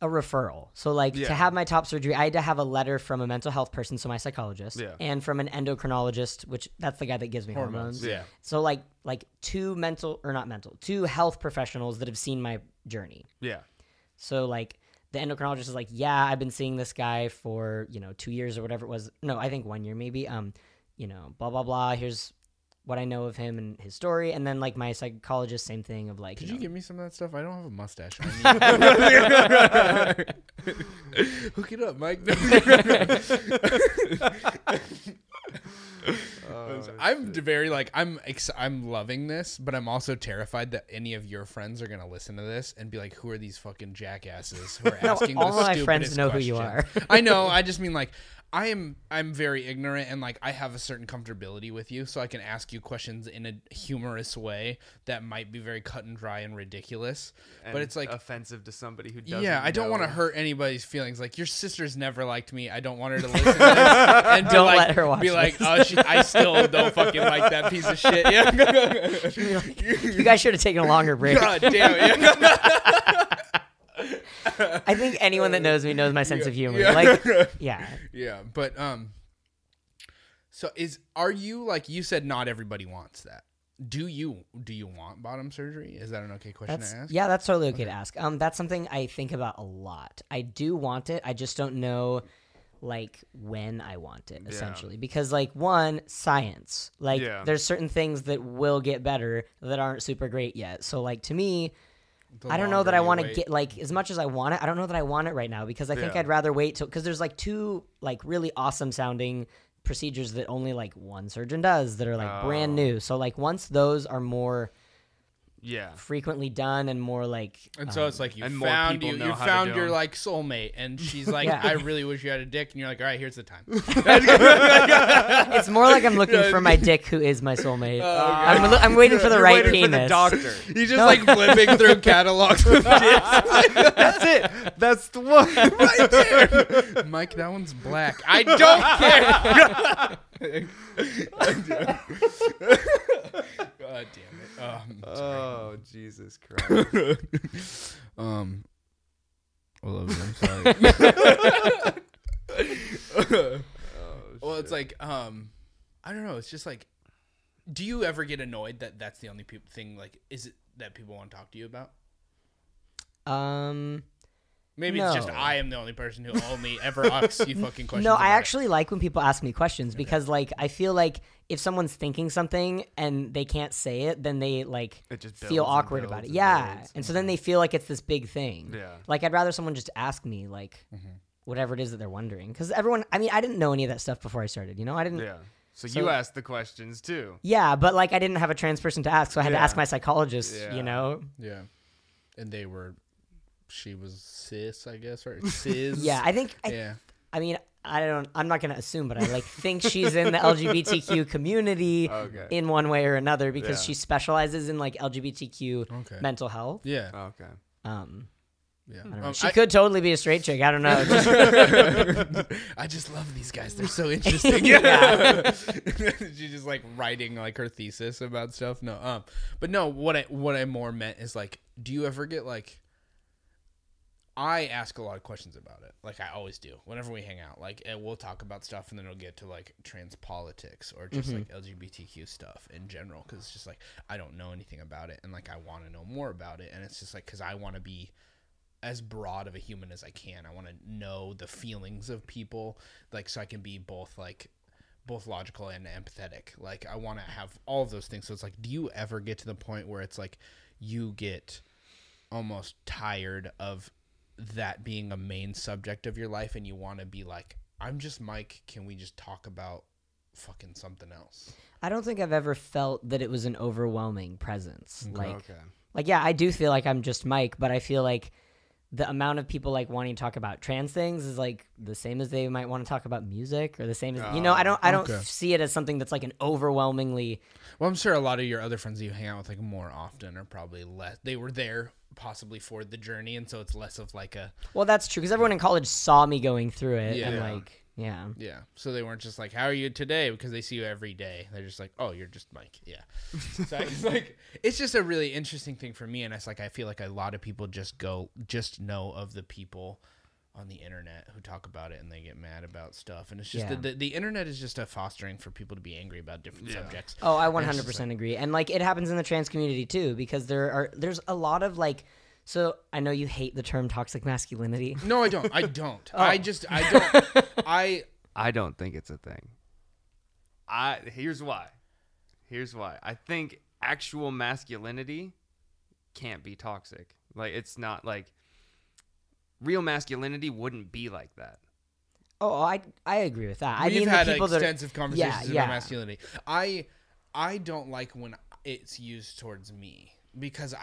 referral. So like to have my top surgery, I had to have a letter from a mental health person, so my psychologist, and from an endocrinologist, which that's the guy that gives me hormones. Yeah. So like two health professionals that have seen my journey. Yeah. So like the endocrinologist is like, yeah, I've been seeing this guy for, 2 years or whatever it was. No, I think 1 year maybe. Blah, blah, blah. Here's what I know of him and his story. And then like my psychologist, same thing of like, could you give me some of that stuff? I don't have a mustache. Hook it up, Mike. I'm very like I'm loving this, but I'm also terrified that any of your friends are gonna listen to this and be like, "Who are these fucking jackasses who are asking?" All the my friends stupidest know questions? who you are. I know. I just mean like I'm very ignorant and like I have a certain comfortability with you, so I can ask you questions in a humorous way that might be very cut and dry and ridiculous, but it's like offensive to somebody who doesn't. Yeah, I don't know. want to hurt anybody's feelings. Like your sister's never liked me. I don't want her to listen to this and Don't let her watch be like, this. oh, I still don't fucking like that piece of shit. Yeah, You guys should have taken a longer break. God damn it. I think anyone that knows me knows my sense of humor. Yeah. Like, yeah. Yeah, but so are you like you said? Not everybody wants that. Do you want bottom surgery? Is that an okay question to ask? Yeah, that's totally okay to ask. That's something I think about a lot. I do want it. I just don't know like when I want it, essentially. Because like one, science. Like there's certain things that will get better that aren't super great yet. So like to me, I don't know that I want to get like as much as I want it. I don't know that I want it right now because I think I'd rather wait till because there's like two like really awesome sounding procedures that only like one surgeon does that are like brand new. So like once those are more frequently done and more like and so it's like you and found more you people know how to found do your them. like soulmate and she's like I really wish you had a dick and you're like all right, here's the time. it's more like I'm looking for my dick who is my soulmate. I'm waiting for the right penis. For the doctor. He's just like flipping through catalogs of dicks. That's it. That's the one Right there. Mike, that one's black. I don't care. God damn it. Oh, Jesus Christ. I love you. I'm sorry. Well, it's like, I don't know. It's just like, do you ever get annoyed that that's the only thing, like, is it that people want to talk to you about? Maybe it's just I am the only person who only ever asks you fucking questions. No, I actually like when people ask me questions because, like, I feel like if someone's thinking something and they can't say it, then they, like, feel awkward about it. Yeah. And so then they feel like it's this big thing. Yeah. Like, I'd rather someone just ask me, like, whatever it is that they're wondering. Because everyone, I mean, I didn't know any of that stuff before I started, you know? I didn't. Yeah. So you asked the questions, too. Yeah, but, like, I didn't have a trans person to ask, so I had to ask my psychologist, you know? Yeah. And they were... She was cis, I guess, or cis. Yeah, I think. I mean, I'm not gonna assume, but I like think she's in the LGBTQ community in one way or another because she specializes in like LGBTQ mental health. Yeah. Okay. Yeah. She could totally be a straight chick. I don't know. I just love these guys. They're so interesting. Yeah. She's just like writing like her thesis about stuff. No. But no. What I more meant is like, do you ever get like? I ask a lot of questions about it. Like I always do whenever we hang out. Like we'll talk about stuff and then it'll get to like trans politics or just like LGBTQ stuff in general. Cause it's just like, I don't know anything about it. And like, I want to know more about it. And it's just like, cause I want to be as broad of a human as I can. I want to know the feelings of people. Like, so I can be both logical and empathetic. Like I want to have all of those things. So it's like, do you ever get to the point where it's like, you get almost tired of that being a main subject of your life and you want to be like, I'm just Mike, can we just talk about fucking something else? I don't think I've ever felt that it was an overwhelming presence. Like yeah, I do feel like I'm just Mike, but I feel like the amount of people like wanting to talk about trans things is like the same as they might want to talk about music, or the same as I don't see it as something that's like an overwhelmingly. Well, I'm sure a lot of your other friends that you hang out with like more often are probably less. They were there possibly for the journey, and so it's less of like a. Well, that's true because everyone in college saw me going through it, and like. Yeah. Yeah. So they weren't just like, "How are you today?" Because they see you every day. They're just like, "Oh, you're just Mike." Yeah. So it's like it's just a really interesting thing for me, and it's like I feel like a lot of people just know of the people on the internet who talk about it and they get mad about stuff, and it's just the internet is just a fostering for people to be angry about different subjects. Oh, I 100% agree, and like it happens in the trans community too because there's a lot of like. So I know you hate the term toxic masculinity. No, I don't. I don't. Oh. I don't. I don't think it's a thing. Here's why. I think actual masculinity can't be toxic. Like it's not like real masculinity wouldn't be like that. Oh, I agree with that. We've had extensive conversations about masculinity. I don't like when it's used towards me. Because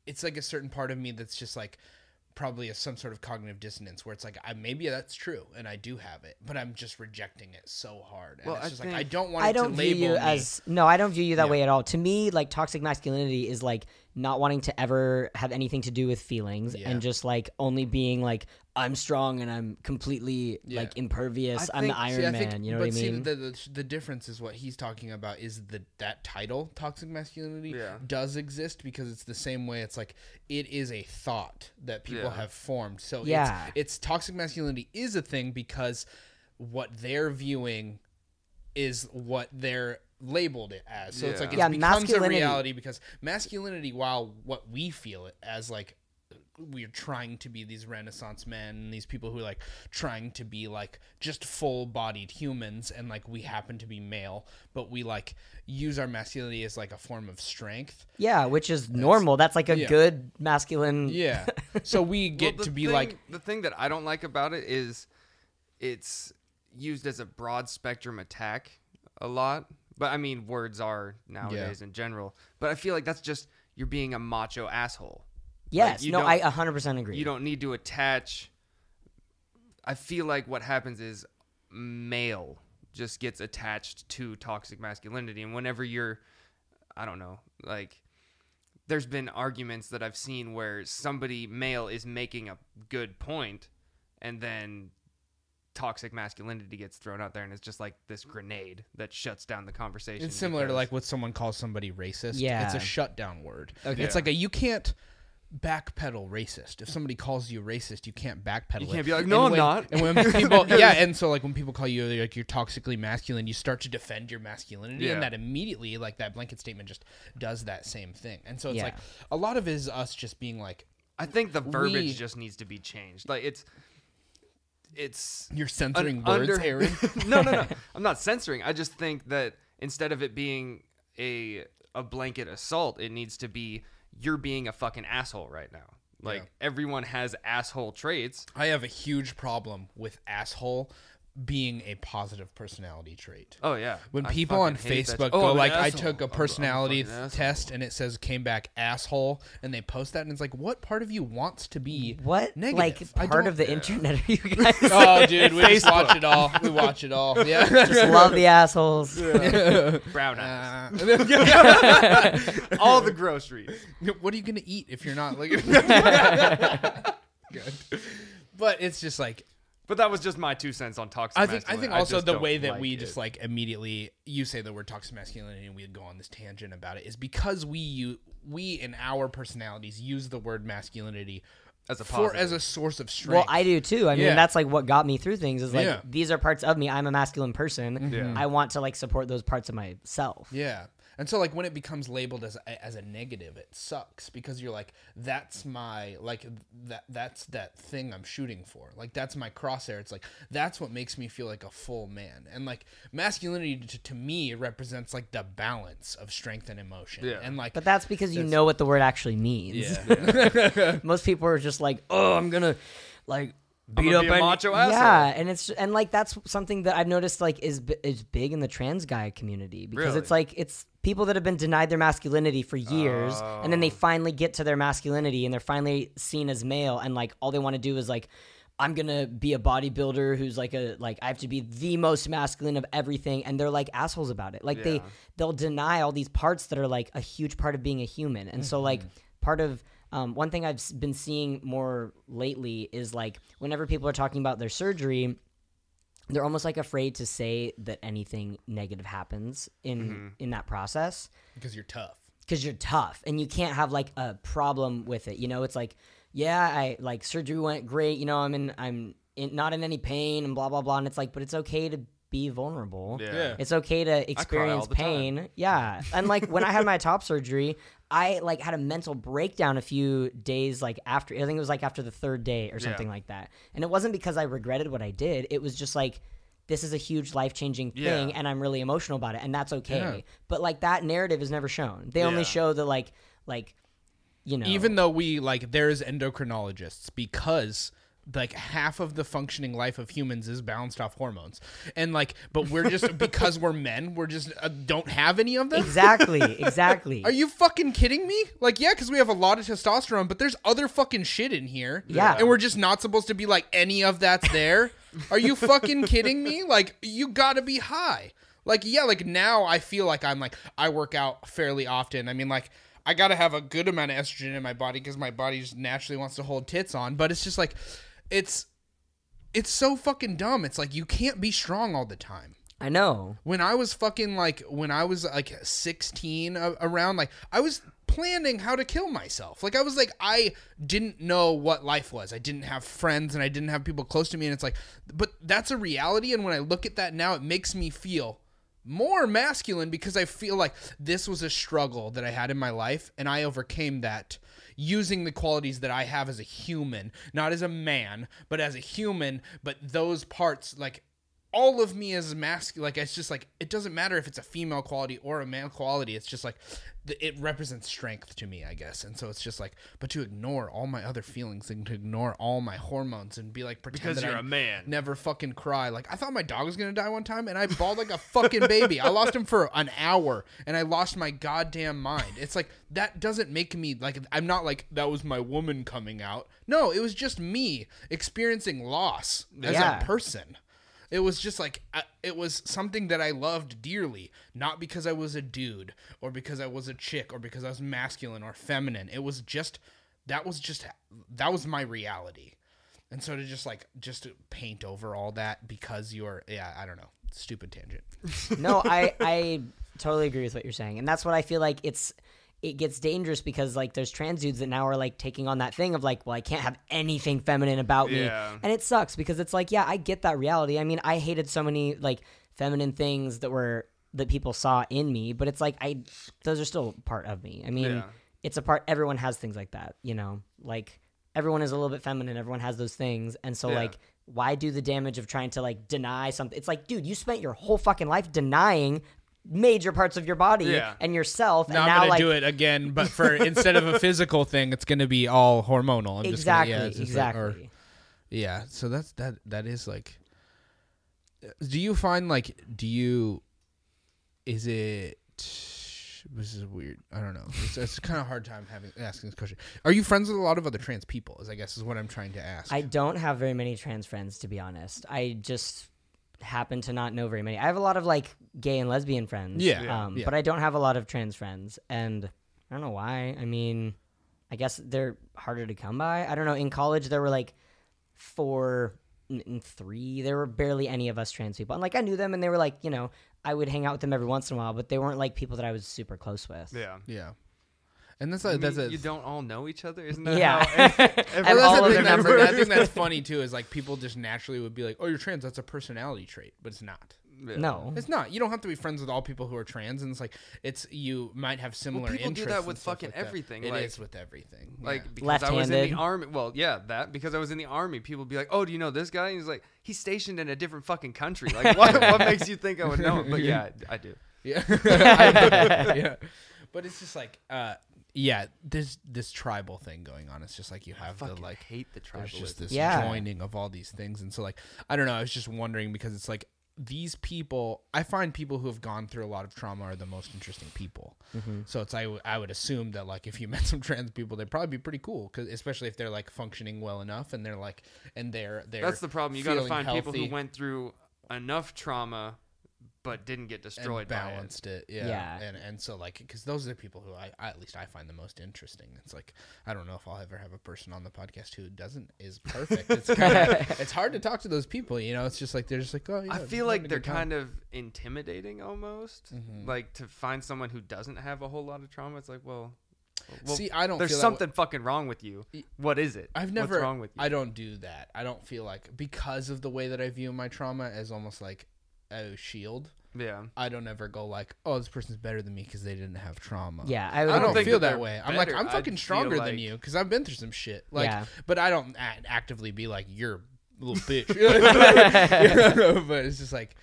it's like a certain part of me that's just like probably some sort of cognitive dissonance where it's like maybe that's true and I do have it, but I'm just rejecting it so hard. And it's just like I don't want it to label me. No, I don't view you that way at all. To me, like toxic masculinity is like not wanting to ever have anything to do with feelings and just like only being like I'm strong and I'm completely like impervious. I'm the Iron Man. You know what I mean? The difference is what he's talking about is that title, toxic masculinity, does exist because it's the same way. It's like it is a thought that people have formed. So it's toxic masculinity is a thing because what they're viewing is what they're labeled it as. So it's like it becomes a reality because masculinity, while what we feel it as like we're trying to be these Renaissance men and these people who are like trying to be like just full-bodied humans and like we happen to be male, but we like use our masculinity as like a form of strength. Yeah, which is normal. That's like a good masculine. Yeah. So we get to be like the thing that I don't like about it is it's used as a broad spectrum attack a lot. But I mean, words are nowadays in general. But I feel like that's just you're being a macho asshole. Yes, I 100% agree. You don't need to attach. I feel like what happens is male just gets attached to toxic masculinity. And whenever I don't know, like there's been arguments that I've seen where somebody male is making a good point and then toxic masculinity gets thrown out there and it's just like this grenade that shuts down the conversation. It's similar to like what someone calls somebody racist. Yeah. It's a shutdown word. Okay. It's like you can't backpedal racist. If somebody calls you racist, you can't backpedal. You can't be like, no, I'm not. And when people, and so like when people call you like you're toxically masculine, you start to defend your masculinity, and that immediately like that blanket statement just does that same thing. And so it's like a lot of it is us just being like, I think the verbiage just needs to be changed. Like it's you're censoring words, Aaron. No. I'm not censoring. I just think that instead of it being a blanket assault, it needs to be you're being a fucking asshole right now. Like everyone has asshole traits. I have a huge problem with asshole being a positive personality trait. Oh yeah. When people on Facebook go like, I took a personality test and it says came back asshole, and they post that and it's like, what part of you wants to be negative? Like part of the internet are you guys? Oh dude, we just watch it all. We watch it all. Yeah. Just love the assholes. Brown eyes. All the groceries. What are you gonna eat if you're not like good? But it's just like, but that was just my 2 cents on toxic masculinity. I think also the way that we just like immediately you say the word toxic masculinity and we go on this tangent about it is because we in our personalities use the word masculinity as a source of strength. Well, I do too. I mean, that's like what got me through things is like these are parts of me. I'm a masculine person. Yeah. I want to like support those parts of myself. Yeah. And so like when it becomes labeled as a negative, it sucks because you're like, that's my like that's that thing I'm shooting for. Like that's my crosshair. It's like that's what makes me feel like a full man. And like masculinity to me represents like the balance of strength and emotion. Yeah. And like, but that's because you know what the word actually means. Yeah. Most people are just like, oh, I'm gonna like beat up a macho asshole. Yeah, and like that's something that I've noticed like is big in the trans guy community because Really? it's like it's people that have been denied their masculinity for years, and then they finally get to their masculinity and they're finally seen as male, and like all they want to do is like, I'm gonna be a bodybuilder who's like I have to be the most masculine of everything, and they're like assholes about it. Like they'll deny all these parts that are like a huge part of being a human, and so like part of one thing I've been seeing more lately is like whenever people are talking about their surgery, they're almost like afraid to say that anything negative happens in that process because you're tough. Because you're tough, and you can't have like a problem with it. You know, it's like, yeah, I like surgery went great. You know, I'm not in any pain and blah blah blah. And it's like, but it's okay to be vulnerable. Yeah. It's okay to experience pain. Yeah, and like when I had my top surgery, I like had a mental breakdown a few days like after. I think it was like after the third day or something like that. And it wasn't because I regretted what I did. It was just like, this is a huge life-changing thing, and I'm really emotional about it, and that's okay. Yeah. But like that narrative is never shown. They only show the like you know. Even though we like, there's endocrinologists because like half of the functioning life of humans is bounced off hormones, and like, but we're just because we're men, we're just don't have any of them. Exactly. Are you fucking kidding me? Like, yeah, because we have a lot of testosterone, but there's other fucking shit in here. Yeah, and we're just not supposed to be like any of that's there. Are you fucking kidding me? Like, you gotta be high. Like, yeah, like now I feel like I'm like, I work out fairly often. I mean, like, I gotta have a good amount of estrogen in my body because my body just naturally wants to hold tits on. But it's just like, it's so fucking dumb. It's like, you can't be strong all the time. I know. When I was 16 around, like, I was planning how to kill myself. Like, I was like, I didn't know what life was. I didn't have friends and I didn't have people close to me. And it's like, but that's a reality. And when I look at that now, it makes me feel more masculine because I feel like this was a struggle that I had in my life and I overcame that using the qualities that I have as a human, not as a man, but as a human. But those parts, like, all of me as masculine, like, it's just like, it doesn't matter if it's a female quality or a male quality. It's just like, it represents strength to me, I guess. And so it's just like, but to ignore all my other feelings and to ignore all my hormones and be like, pretend because that you're I a man, never fucking cry. Like, I thought my dog was going to die one time and I bawled like a fucking baby. I lost him for an hour and I lost my goddamn mind. It's like, that doesn't make me like, I'm not like, that was my woman coming out. No, it was just me experiencing loss as a person. It was just like, it was something that I loved dearly, not because I was a dude or because I was a chick or because I was masculine or feminine. It was just, that was my reality. And so to just to paint over all that because you're, I don't know, stupid tangent. No, I totally agree with what you're saying. And that's what I feel like it gets dangerous because like there's trans dudes that now are like taking on that thing of like, well, I can't have anything feminine about me. And it sucks because it's like, yeah, I get that reality. I mean, I hated so many like feminine things that people saw in me, but it's like, those are still part of me. I mean, it's a part, everyone has things like that, you know, like everyone is a little bit feminine. Everyone has those things. And so like, why do the damage of trying to like deny something? It's like, dude, you spent your whole fucking life denying major parts of your body and yourself. Now and I'm gonna do it again, but for instead of a physical thing, it's gonna be all hormonal. Exactly. So that is like. Do you find like this is weird. I don't know. It's kind of hard time asking this question. Are you friends with a lot of other trans people? I guess is what I'm trying to ask. I don't have very many trans friends, to be honest. I just happen to not know very many. I have a lot of like gay and lesbian friends. But I don't have a lot of trans friends, and I don't know why. I mean, I guess they're harder to come by. I don't know. In college, there were like 4 and 3. There were barely any of us trans people, and like I knew them, and they were like, you know, I would hang out with them every once in a while, but they weren't like people that I was super close with. Yeah. And you don't all know each other, isn't that? Yeah. I think that's funny too. Is like people just naturally would be like, "Oh, you're trans. That's a personality trait," but it's not. Yeah. No, it's not. You don't have to be friends with all people who are trans, and it's like you might have similar interests. People do that with fucking everything. It is with everything. Like because I was in the army. Well, because I was in the army, people be like, "Oh, do you know this guy?" And he's like, "He's stationed in a different fucking country." Like, what makes you think I would know him? But yeah, I do. Yeah. Yeah. But it's just like. yeah, there's this tribal thing going on. It's just like you have the like hate the tribalism. there's just this joining of all these things, and so like I don't know. I was just wondering because it's like these people. I find people who have gone through a lot of trauma are the most interesting people. So it's I would assume that like if you met some trans people, they'd probably be pretty cool, cause especially if they're like functioning well enough and they're like they're that's the problem. You got to find healthy. people who went through enough trauma but didn't get destroyed and balanced by it. Yeah. And so like because those are the people who I at least I find the most interesting. It's like I don't know if I'll ever have a person on the podcast who is perfect. It's kind of it's hard to talk to those people, you know. It's just like they're just like, oh yeah, I feel like they're kind of intimidating almost. Like to find someone who doesn't have a whole lot of trauma, it's like, well see, I don't there's feel something fucking wrong with you. What is it? What's wrong with you? I don't do that. I don't feel like because of the way that I view my trauma as almost like a shield. Yeah. I don't ever go like, oh, this person's better than me because they didn't have trauma. Yeah, I don't think feel that that way. I'm like, I'm fucking stronger than you because I've been through some shit. Like, but I don't actively be like, you're a little bitch. But it's just like,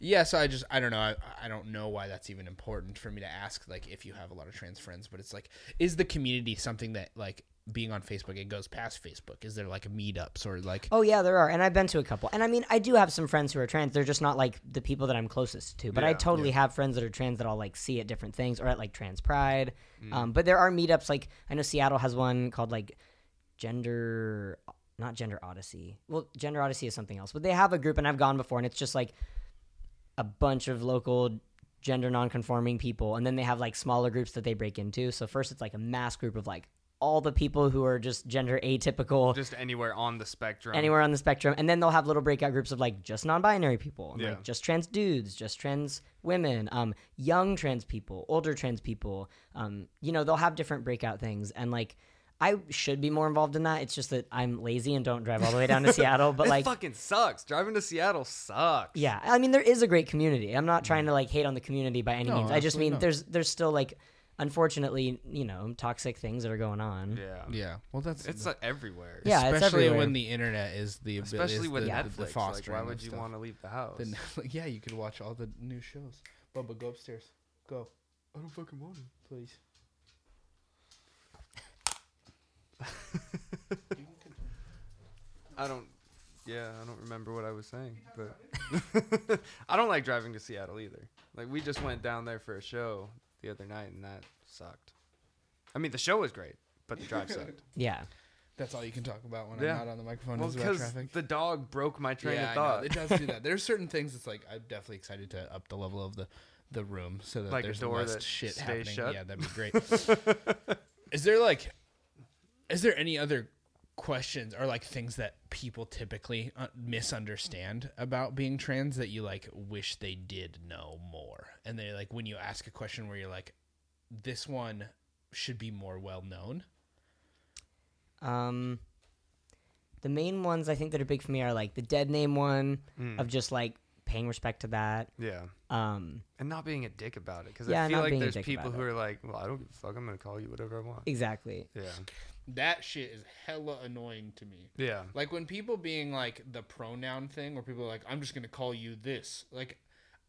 yeah. So I don't know. I don't know why that's even important for me to ask. Like, if you have a lot of trans friends, but it's like, is the community something that like being on Facebook, it goes past Facebook? Is there like meetups or like? Oh yeah, there are, and I've been to a couple. And I mean, I do have some friends who are trans. They're just not like the people that I'm closest to. But I totally have friends that are trans that I'll like see at different things or at like Trans Pride. But there are meetups. Like I know Seattle has one called like not Gender Odyssey. Well, Gender Odyssey is something else. But they have a group, and I've gone before, and it's just like a bunch of local gender non-conforming people, and then they have like smaller groups that they break into. So first, it's like a mass group of like all the people who are just gender atypical, just anywhere on the spectrum, and then they'll have little breakout groups of like just non-binary people, like just trans dudes, just trans women, young trans people, older trans people. You know, they'll have different breakout things, and like I should be more involved in that. It's just that I'm lazy and don't drive all the way down to Seattle. But it fucking sucks. Driving to Seattle sucks. Yeah, I mean there is a great community. I'm not trying to like hate on the community by any means. I just mean there's still like, unfortunately, you know, toxic things that are going on. Yeah. Well, it's everywhere. Yeah, especially it's everywhere. when the internet is especially with Netflix. The fostering. Like, why would you want to leave the house? Yeah, you could watch all the new shows. Bubba, go upstairs. Go. I don't fucking want to. Please. I don't remember what I was saying, but I don't like driving to Seattle either. Like we just went down there for a show the other night, and that sucked. I mean, the show was great, but the drive sucked. Yeah. That's all you can talk about when I'm not on the microphone. Well, is about traffic. The dog broke my train of thought. I know. It does do that. There's certain things that's like I'm definitely excited to up the level of the room so that like there's a door less that shit stays happening. shut? Yeah, that'd be great. Is there any other questions or like things that people typically misunderstand about being trans that you like wish they did know more? And they like when you ask a question where you're like, this one should be more well known. The main ones I think that are big for me are like the dead name one of just like paying respect to that. Yeah. And not being a dick about it, because Yeah, I feel not like being a there's dick people about who it. are like, well, I don't give a fuck. I'm gonna call you whatever I want. Exactly. Yeah. That shit is hella annoying to me. Yeah. Like when people being like the pronoun thing where people are like, I'm just going to call you this. Like,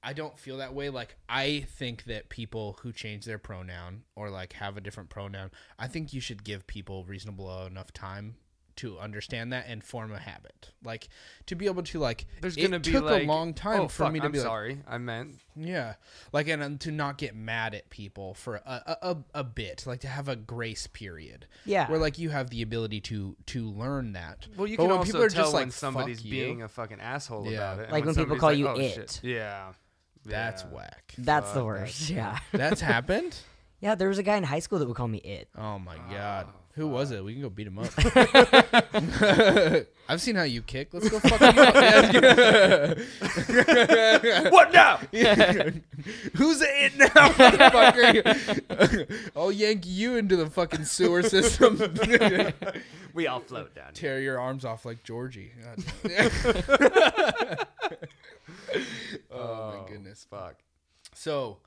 I don't feel that way. Like, I think that people who change their pronoun or like have a different pronoun, I think you should give people reasonable enough time to understand that and form a habit. Like, to be able to like, There's gonna be took like, a long time for me to be sorry, like, I meant. yeah. Like, and to not get mad at people for a bit, like to have a grace period. Yeah. Where like you have the ability to learn that. Well, you But can when also people are tell just when like, somebody's "Fuck you," being a fucking asshole Yeah. about it. and Like when people somebody's call like, you "Oh, it." shit." Yeah. That's Yeah. whack. That's the Fuck, worst. Yeah. That's happened? Yeah, there was a guy in high school that would call me it. Oh my god. Who was it? We can go beat him up. I've seen how you kick. Let's go fuck him up. What now? Who's it now, motherfucker? I'll yank you into the fucking sewer system. We all float down. Tear your arms off like Georgie. Oh my goodness. Fuck. So,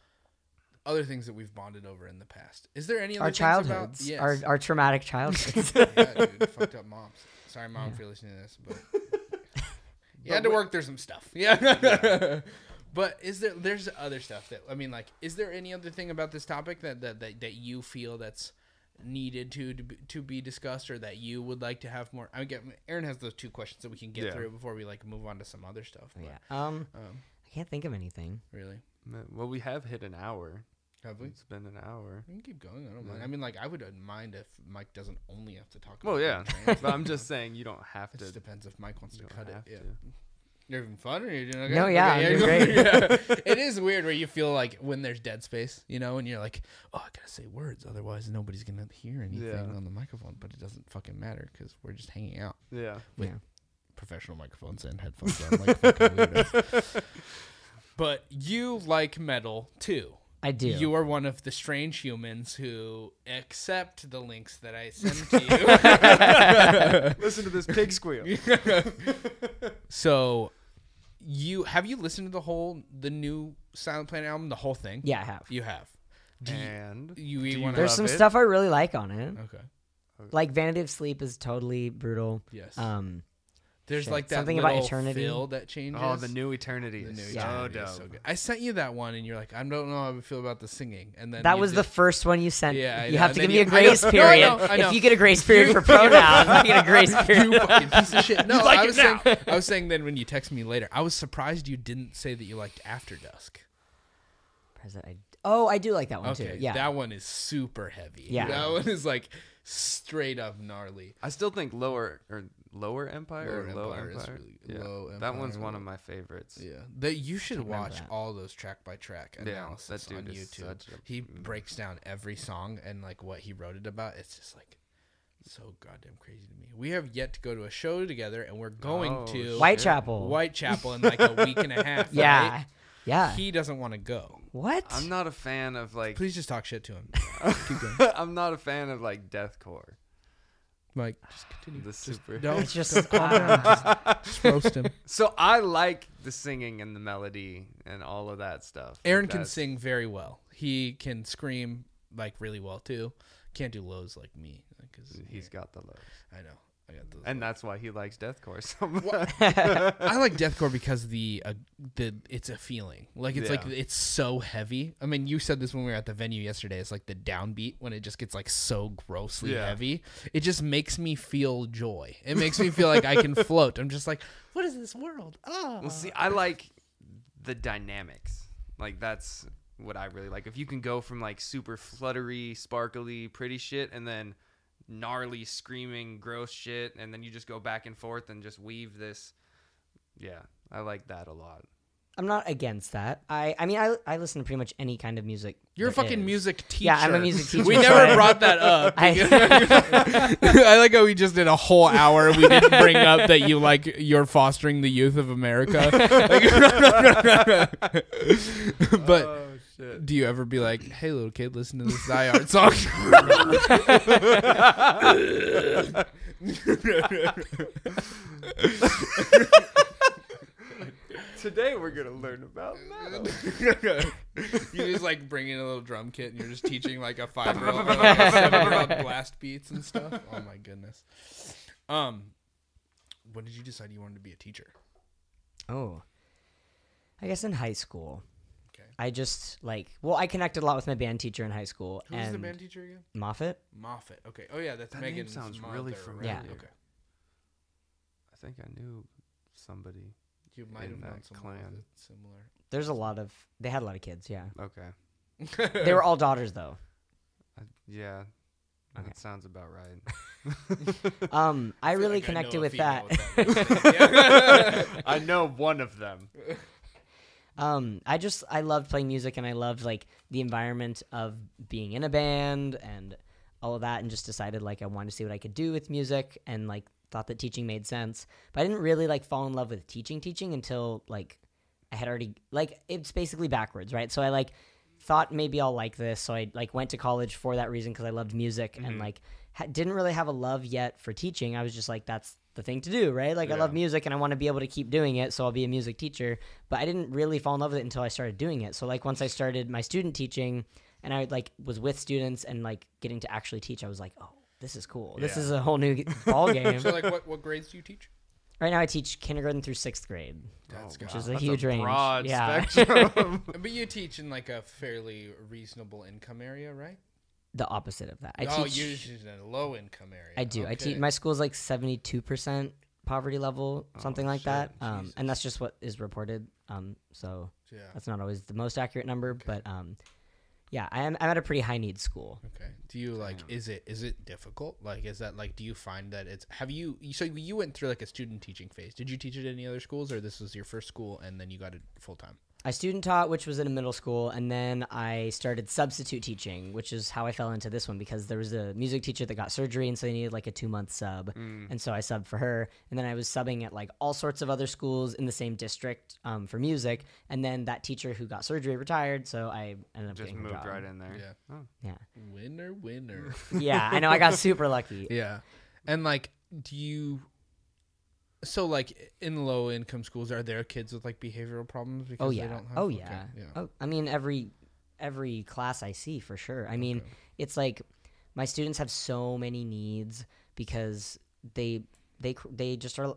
other things that we've bonded over in the past. Is there any other Our things about- childhoods. Yes. Our traumatic childhoods. Yeah, dude. Fucked up moms. Sorry, mom, if you're listening to this, but you had to work through some stuff. Yeah. But there's other stuff that, I mean, like, is there any other thing about this topic that you feel that's needed to be discussed, or that you would like to have more? I mean, Aaron has those 2 questions that we can get through before we like move on to some other stuff. But, I can't think of anything. Really? Well, we have hit an hour. Have we? It's been an hour. We can keep going. I don't mind. I mean, like, I would mind if Mike doesn't only have to talk. Well, yeah, about but I'm just saying you don't have to. It depends if Mike wants to cut it. To. Yeah. You're having fun, or you're doing okay? No, yeah, okay, I'm doing great. Yeah. It is weird where you feel like when there's dead space, and you're like, oh, I gotta say words, otherwise nobody's gonna hear anything on the microphone. But it doesn't fucking matter because we're just hanging out. Yeah. With professional microphones and headphones on, like fucking weirdos. But you like metal too. I do. You are one of the strange humans who accept the links that I send to you. Listen to this pig squeal. So, have you listened to the new Silent Planet album, the whole thing? Yeah, I have. You have. Do you There's some stuff I really like on it. Okay. Like Vanity of Sleep is totally brutal. Yes. There's Shit. like that Something little about Eternity. fill that changes. Oh, the New Eternity is so dope. So good. I sent you that one, and you're like, I don't know how I feel about the singing. And then that was the first one you sent. Yeah, you have to give me a grace period. I know. If you get a grace period for pronouns, I get a grace period. You fucking piece of shit. No, like I was saying then when you text me later, I was surprised you didn't say that you liked After Dusk. I do like that one too. Yeah, that one is super heavy. Yeah, that one is like straight up gnarly. I still think Lower Empire. Low Empire. Is really good. Yeah. Low Empire. That one's one of my favorites. Yeah, you should watch all those track by track analysis that dude on is YouTube. He breaks down every song and like what he wrote it about. It's just like so goddamn crazy to me. We have yet to go to a show together, and we're going to Whitechapel in like a week and a half. Yeah. Right? Yeah. He doesn't want to go. What? I'm not a fan of like. Please just talk shit to him. Keep going. I'm not a fan of like deathcore. Like, just continue. The super. It's just just roast him. So I like the singing and the melody and all of that stuff. Aaron can sing very well. He can scream like really well too. Can't do lows like me because he's got the lows. I know. I got those. And that's why he likes deathcore so much. I like deathcore because it's a feeling. Like it's like it's so heavy. I mean, you said this when we were at the venue yesterday. It's like the downbeat when it just gets like so grossly heavy. It just makes me feel joy. It makes me feel like I can float. I'm just like, what is this world? Oh. Well, see, I like the dynamics. Like that's what I really like. If you can go from like super fluttery, sparkly, pretty shit, and then gnarly screaming gross shit, and then you just go back and forth and just weave this. Yeah, I like that a lot. I'm not against that. I mean I listen to pretty much any kind of music. You're a fucking music teacher. Yeah, I'm a music teacher. We never brought that up. I like how we just did a whole hour. We didn't bring up that you're fostering the youth of America. But do you ever be like, hey, little kid, listen to this Die Hard song? Today we're going to learn about metal. You just like bring in a little drum kit and you're just teaching like a 5-year-old, 7-year-old blast beats and stuff. Oh my goodness. When did you decide you wanted to be a teacher? Oh, I guess in high school. Okay. I just I connected a lot with my band teacher in high school. Who was the band teacher again? Moffat. Okay. Oh yeah, that's Megan. Name sounds really familiar. Yeah. Okay. I think I knew somebody. You might have known someone clan. Similar. They had a lot of kids, yeah. Okay. They were all daughters though. Yeah. Okay. That sounds about right. I really connected with that. I know one of them. I loved playing music, and I loved like the environment of being in a band and all of that, and just decided like I wanted to see what I could do with music, and like thought that teaching made sense. But I didn't really like fall in love with teaching until like I had already like it's basically backwards, right? So I like thought maybe I'll like this, so I like went to college for that reason because I loved music, and like didn't really have a love yet for teaching. I was just like, that's the thing to do, right? Like I love music and I want to be able to keep doing it, so I'll be a music teacher. But I didn't really fall in love with it until I started doing it. So like once I started my student teaching and I like was with students and like getting to actually teach, I was like, oh, this is cool. This is a whole new ball game. So like what grades do you teach? Right now I teach kindergarten through 6th grade, which is a huge range. Broad spectrum. But you teach in like a fairly reasonable income area, right? the opposite of that. I teach usually in a low income area. I do. Okay. I teach. My school's like 72% poverty level, something like that. And that's just what is reported. So that's not always the most accurate number, but yeah, I'm at a pretty high needs school. Okay. Do you like? Is it difficult? Like, is that like? Do you find that it's? So you went through like a student teaching phase. Did you teach at any other schools, or this was your first school and then you got it full time? I student taught, which was in a middle school, and then I started substitute teaching, which is how I fell into this one because there was a music teacher that got surgery, and so they needed like a 2-month sub, and so I subbed for her, and then I was subbing at like all sorts of other schools in the same district for music, and then that teacher who got surgery retired, so I ended up just getting her moved job. right in there. Yeah. Oh. Yeah. Winner. Yeah, I know. I got super lucky. Yeah, and like, do you? So, like, in low-income schools, are there kids with, like, behavioral problems? Because they don't have, yeah. Oh, I mean, every class I see, for sure. I mean, it's like my students have so many needs because they just are,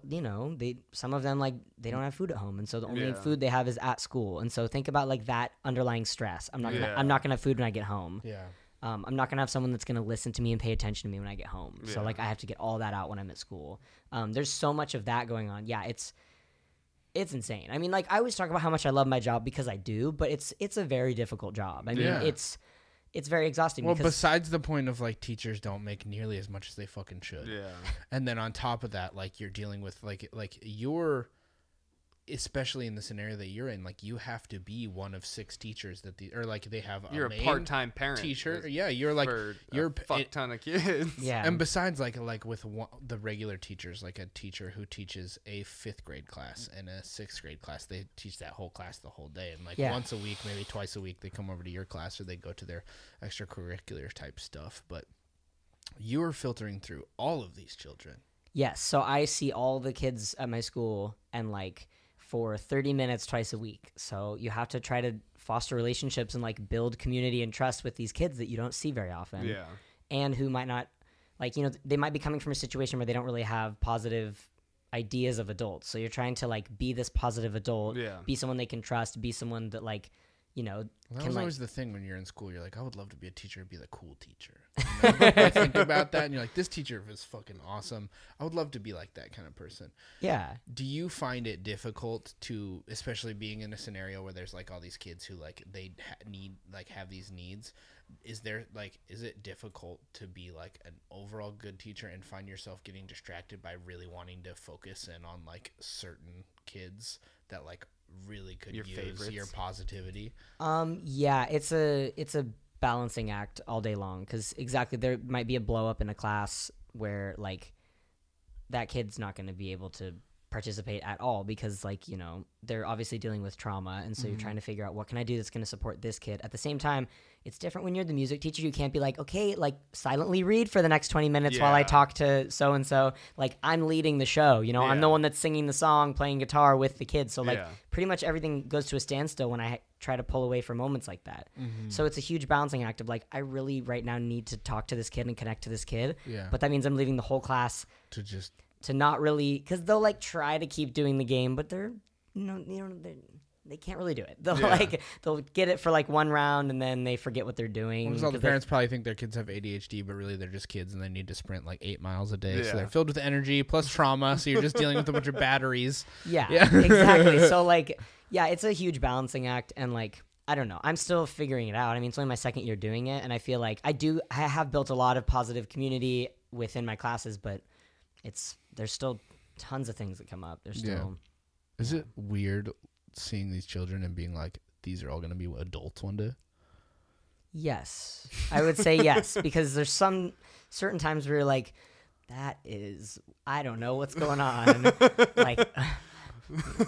some of them, like, they don't have food at home, and so the only food they have is at school. And so think about, like, that underlying stress. I'm not gonna have food when I get home. Yeah. I'm not going to have someone that's going to listen to me and pay attention to me when I get home. So, like, I have to get all that out when I'm at school. There's so much of that going on. Yeah, it's insane. I mean, like, I always talk about how much I love my job because I do, but it's a very difficult job. I mean, it's very exhausting. Well, besides the point of, like, teachers don't make nearly as much as they fucking should. Yeah. And then on top of that, like, you're dealing with, like you're... especially in the scenario that you're in, like you have to be one of 6 teachers that or like they have you're a part-time parent teacher. Yeah, you're like you're a fuck ton of kids. Yeah, and besides like with the regular teachers, like a teacher who teaches a 5th grade class and a 6th grade class, they teach that whole class the whole day, and like once a week, maybe twice a week, they come over to your class or they go to their extracurricular type stuff. But you are filtering through all of these children. Yes, so I see all the kids at my school and like for 30 minutes twice a week. So you have to try to foster relationships and like build community and trust with these kids that you don't see very often. Yeah. And who might not, like, they might be coming from a situation where they don't really have positive ideas of adults. So you're trying to like be this positive adult, be someone they can trust, be someone that like, that was always the thing when you're in school. You're like, I would love to be a teacher, be the cool teacher. You think about that, and you're like, this teacher is fucking awesome. I would love to be like that kind of person. Yeah. Do you find it difficult to, especially being in a scenario where there's like all these kids who like they have these needs? Is it difficult to be like an overall good teacher and find yourself getting distracted by really wanting to focus in on like certain kids that like really could use favorites? Your positivity? Yeah, it's a balancing act all day long, because exactly, there might be a blow up in a class where like that kid's not going to be able to participate at all because like they're obviously dealing with trauma, and so you're trying to figure out what can I do that's going to support this kid. At the same time, it's different when you're the music teacher. You can't be like, okay, like silently read for the next 20 minutes while I talk to so and so. Like, I'm leading the show, I'm the one that's singing the song, playing guitar with the kids. So like pretty much everything goes to a standstill when I try to pull away from moments like that. So it's a huge balancing act of like, I really right now need to talk to this kid and connect to this kid, but that means I'm leaving the whole class to not really, because they'll like try to keep doing the game, but they're they can't really do it. They'll get it for like one round and then they forget what they're doing. Well, all the parents probably think their kids have ADHD, but really they're just kids and they need to sprint like 8 miles a day. So they're filled with energy plus trauma. So you're just dealing with a bunch of batteries. Yeah. Exactly. So like, it's a huge balancing act, and like, I don't know. I'm still figuring it out. I mean, it's only my 2nd year doing it, and I feel like I have built a lot of positive community within my classes, but there's still tons of things that come up. There's still. Is it weird seeing these children and being like, these are all going to be adults one day? Yes, I would say yes, because there's some certain times where you're like, I don't know what's going on. Like,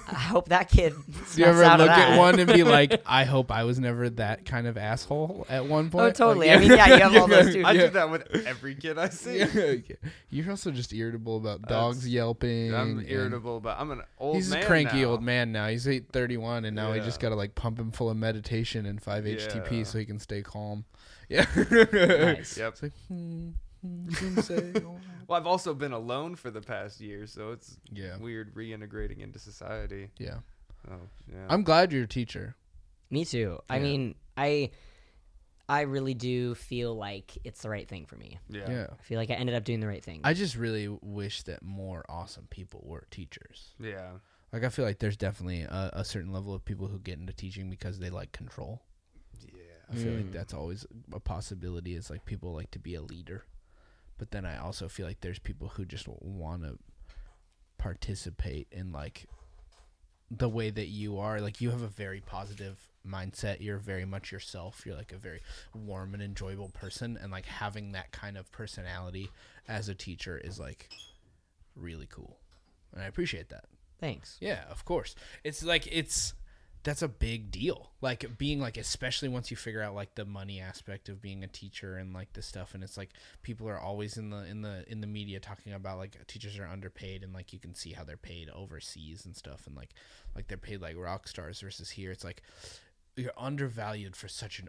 I hope that kid. Do you ever look at one and be like, I hope I was never that kind of asshole at one point? Oh, totally. Like, I mean, you have all those too. I do that with every kid I see. You're also just irritable about dogs yelping. I'm irritable about. I'm an old man. He's a cranky old man now. He's 31, and now we just gotta like pump him full of meditation and 5-HTP so he can stay calm. Yeah. Nice. Yep. It's like, well, I've also been alone for the past year, so it's weird reintegrating into society. Yeah. Oh, yeah. I'm glad you're a teacher. Me too. I mean, I I really do feel like it's the right thing for me. Yeah. I feel like I ended up doing the right thing. I just really wish that more awesome people were teachers. Yeah. Like, I feel like there's definitely a certain level of people who get into teaching because they like control. Yeah. I feel like that's always a possibility. Is like people like to be a leader. But then I also feel like there's people who just want to participate in like the way that you are. Like, you have a very positive mindset. You're very much yourself. You're like a very warm and enjoyable person, and like having that kind of personality as a teacher is like really cool, and I appreciate that. Thanks. Yeah, of course. It's like that's a big deal. Like, being like, especially once you figure out like the money aspect of being a teacher and like this stuff, and it's like people are always in the media talking about like teachers are underpaid, and like you can see how they're paid overseas and stuff, and like they're paid like rock stars versus here. It's like you're undervalued for such an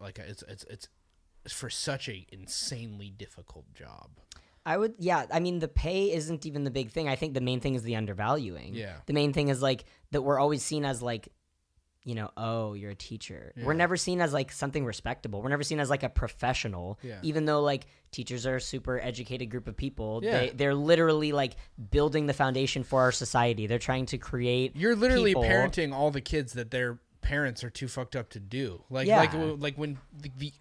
like it's for such a insanely difficult job. I mean, the pay isn't even the big thing. I think the main thing is the undervaluing. Yeah. The main thing is like that we're always seen as like, you know, oh, you're a teacher. Yeah. We're never seen as like something respectable. We're never seen as like a professional. Yeah. Even though like teachers are a super educated group of people. Yeah. They're literally like building the foundation for our society. They're trying to create You're literally people. parenting all the kids that their parents are too fucked up to do. Like, Yeah. like when the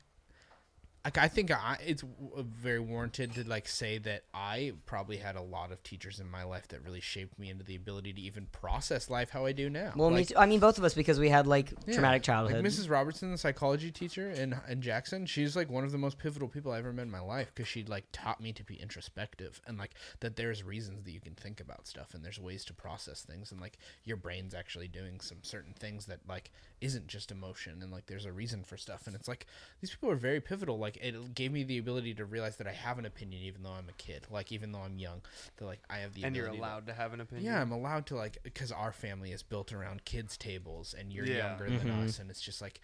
like, I think it's very warranted to like say that I probably had a lot of teachers in my life that really shaped me into the ability to even process life how I do now. Well, like, me too. I mean, both of us, because we had like traumatic childhood. Like Mrs. Robertson, the psychology teacher in Jackson, she's like one of the most pivotal people I ever met in my life, because she like taught me to be introspective, and like that there's reasons that you can think about stuff, and there's ways to process things, and like your brain's actually doing some certain things that like isn't just emotion, and like there's a reason for stuff, and it's like these people are very pivotal. Like, it gave me the ability to realize that I have an opinion even though I'm a kid, like even though I'm young, that like I have the And ability you're allowed to have an opinion. Yeah, I'm allowed to, like, because our family is built around kids tables, and you're younger than us, and it's just like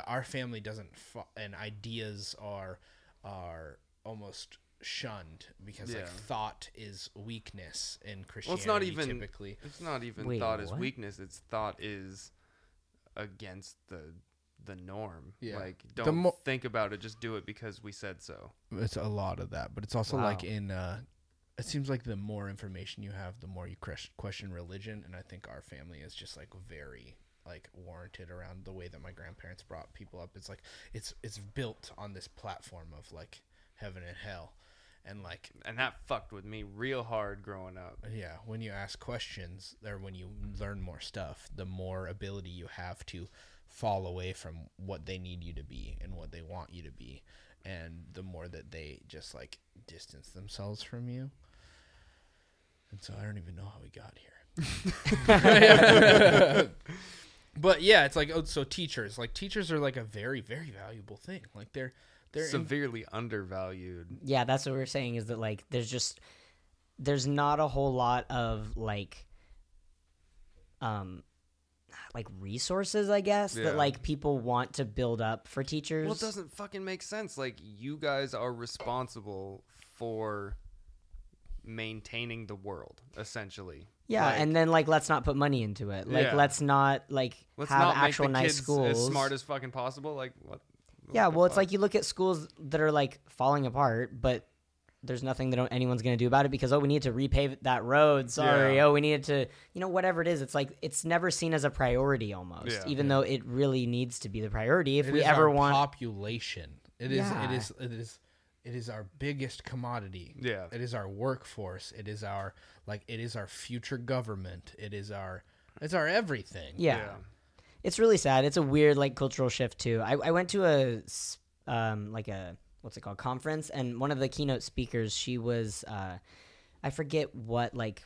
our family doesn't and ideas are almost shunned because like thought is weakness in Christianity. Well, it's not even thought is weakness. It's thought is against the norm. Yeah. Like, don't think about it, just do it because we said so. It's a lot of that, but it's also like in it seems like the more information you have, the more you question religion, and I think our family is just like very like warranted around the way that my grandparents brought people up. It's like it's built on this platform of like heaven and hell, and that fucked with me real hard growing up. Yeah, when you ask questions, or when you learn more stuff, the more ability you have to fall away from what they need you to be and what they want you to be, and the more that they just like distance themselves from you. And so I don't even know how we got here. But yeah, it's like, so teachers are like a very, very valuable thing. Like they're severely undervalued. Yeah, that's what we're saying, is that like there's not a whole lot of like resources, I guess, that like people want to build up for teachers. Well, it doesn't fucking make sense. Like, you guys are responsible for maintaining the world, essentially. Yeah, like, and then like let's not put money into it. Like let's not like let's have not actual make the nice kids schools as smart as fucking possible. Like, what? Yeah, well, it's like you look at schools that are like falling apart, but there's nothing that anyone's going to do about it because, we need to repave that road. Sorry. We needed to, whatever it is. It's like, it's never seen as a priority almost, even though it really needs to be the priority if we ever want population. It is our biggest commodity. Yeah. It is our workforce. It is our future government. It's our everything. Yeah. It's really sad. It's a weird like cultural shift too. I went to a what's it called, conference, and one of the keynote speakers, she was I forget what like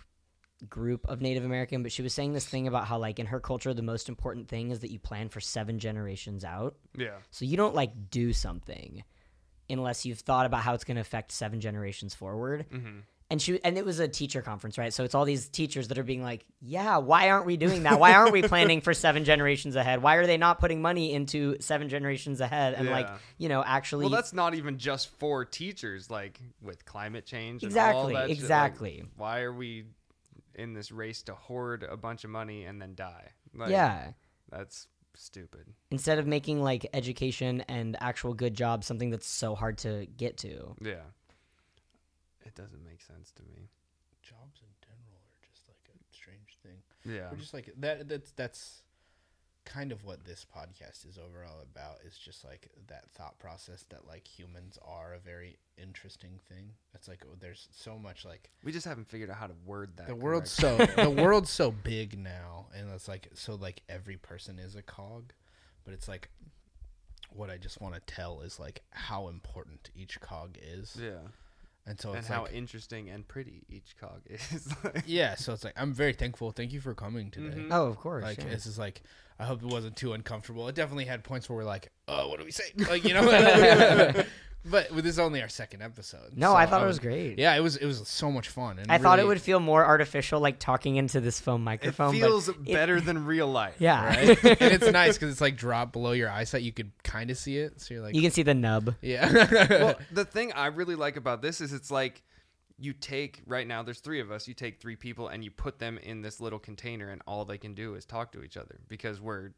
group of Native American, but she was saying this thing about how like in her culture the most important thing is that you plan for 7 generations out. Yeah. So you don't like do something unless you've thought about how it's going to affect 7 generations forward. Mm-hmm. And it was a teacher conference, right? So it's all these teachers that are being like, yeah, why aren't we doing that? Why aren't we planning for 7 generations ahead? Why are they not putting money into 7 generations ahead? And actually. Well, that's not even just for teachers, like with climate change. Exactly. And all that exactly. Shit. Like, why are we in this race to hoard a bunch of money and then die? Like, yeah. That's stupid. Instead of making like education and actual good jobs something that's so hard to get to. Yeah. It doesn't make sense to me. Jobs in general are just like a strange thing. Yeah. We're just like that's kind of what this podcast is overall about, is just like that thought process that like humans are a very interesting thing. It's like there's so much like we just haven't figured out how to word that. The world's so big now, and it's like so like every person is a cog, but it's like what I just want to tell is like how important each cog is. Yeah. And so it's how like, interesting and pretty each cog is. yeah, so it's like I'm very thankful. Thank you for coming today. Mm-hmm. Oh, of course. Like yeah. this is like I hope it wasn't too uncomfortable. It definitely had points where we're like, oh, what do we say? Like, you know. But this is only our second episode. No, so I thought it was great. Yeah, it was so much fun. And I thought it would feel more artificial, like talking into this phone microphone. It feels better than real life. Yeah, right. And it's nice because it's like dropped below your eyesight. You could kind of see it, so you're like, you can see the nub. Yeah. Well, the thing I really like about this is it's like you take right now. There's 3 of us. You take 3 people and you put them in this little container, and all they can do is talk to each other because we're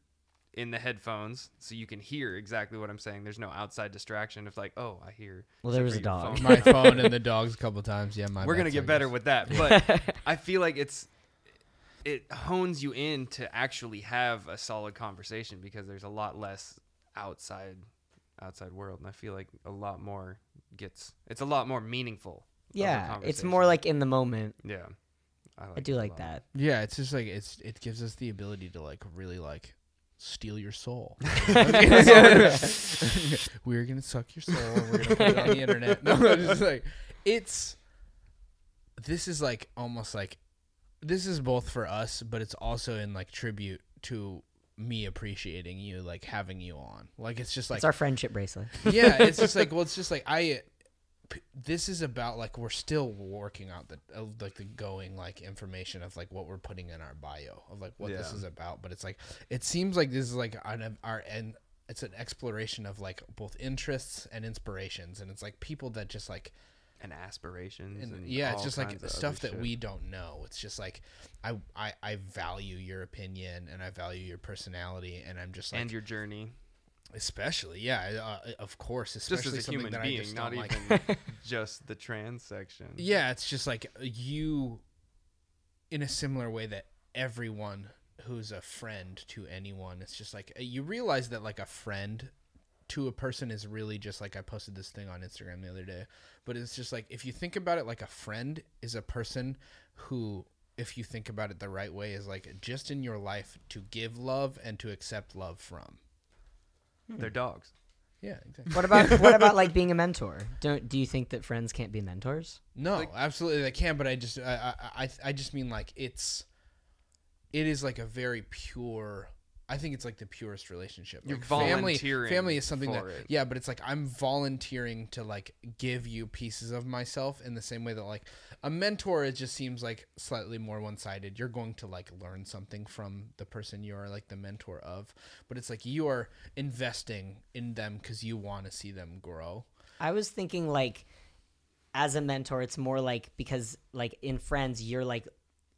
in the headphones, so you can hear exactly what I'm saying. There's no outside distraction of like, oh, I hear. Well, there was a dog. My phone and the dogs a couple times. Yeah, we're gonna get better with that, but I feel like it hones you in to actually have a solid conversation because there's a lot less outside world, and I feel like it's a lot more meaningful. Yeah, it's more like in the moment. Yeah, I do like that. Yeah, it's just like it gives us the ability to like really like steal your soul. We're gonna suck your soul. We're gonna put it on the internet. No, it's just like this is like almost like this is both for us, but it's also in like tribute to me appreciating you, like having you on. Like it's just like it's our friendship bracelet. Yeah, it's just like it's just like this is about like we're still working out the like the going like information of like what we're putting in our bio of like what this is about, but it's like it seems like this is like our and it's an exploration of like both interests and inspirations, and it's like people that just like and aspirations and yeah, it's just like stuff that shit. we don't know. It's just like I value your opinion and I value your personality, and I'm just like, and your journey. Especially, yeah, of course. Especially just as a human being, not even just the trans section. Yeah, it's just like you, in a similar way that everyone who's a friend to anyone, it's just like you realize that like a friend to a person is really just like I posted this thing on Instagram the other day, but it's just like if you think about it, like a friend is a person who, if you think about it the right way, is like just in your life to give love and to accept love from. They're dogs. Yeah, exactly. What about like being a mentor? Do you think that friends can't be mentors? No, absolutely they can, but I just mean like it is like a very pure. I think it's like the purest relationship. You're like volunteering. Family is something that it. Yeah, but it's like I'm volunteering to like give you pieces of myself in the same way that like a mentor, it just seems like slightly more one-sided. You're going to like learn something from the person you are like the mentor of, but it's like you are investing in them because you want to see them grow. I was thinking like as a mentor, it's more like because like in friends, you're like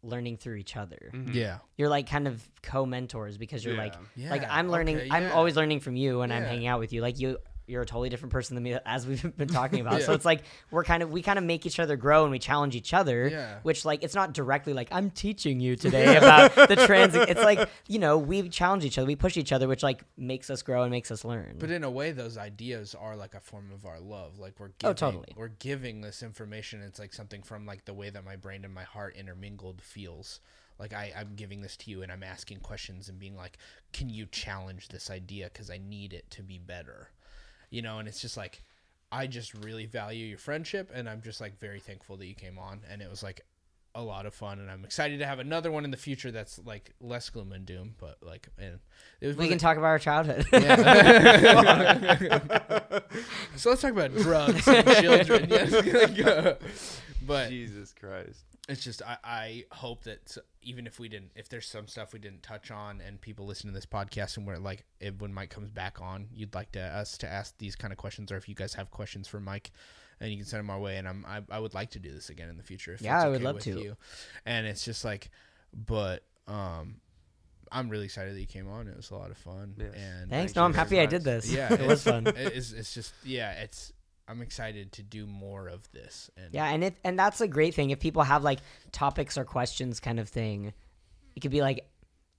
learning through each other. Mm-hmm. Yeah, you're like kind of co-mentors because you're like I'm learning. Okay, I'm always learning from you when I'm hanging out with you. Like you're a totally different person than me, as we've been talking about. So it's like we kind of make each other grow and we challenge each other. Yeah. Which like it's not directly like I'm teaching you today about the trans. It's like we challenge each other, we push each other, which like makes us grow and makes us learn. But in a way, those ideas are like a form of our love. Like we're giving, we're giving this information. It's like something from like the way that my brain and my heart intermingled feels. Like I'm giving this to you and I'm asking questions and being like, can you challenge this idea? Because I need it to be better. And it's just like, I just really value your friendship, and I'm just like very thankful that you came on, and it was like a lot of fun, and I'm excited to have another one in the future that's like less gloom and doom, but like, and we can talk about our childhood. Yeah. So let's talk about drugs and children. Yes. But Jesus Christ. It's just I hope that even if there's some stuff we didn't touch on and people listen to this podcast and we're like when Mike comes back on, you'd like us to ask these kind of questions, or if you guys have questions for Mike, and you can send them our way, and I would like to do this again in the future. If I would love to. And it's just like, but I'm really excited that you came on. It was a lot of fun. Yes. And Thanks. No, I'm happy I did this. Yeah, it was fun. It's just I'm excited to do more of this. And that's a great thing. If people have like topics or questions kind of thing, it could be like,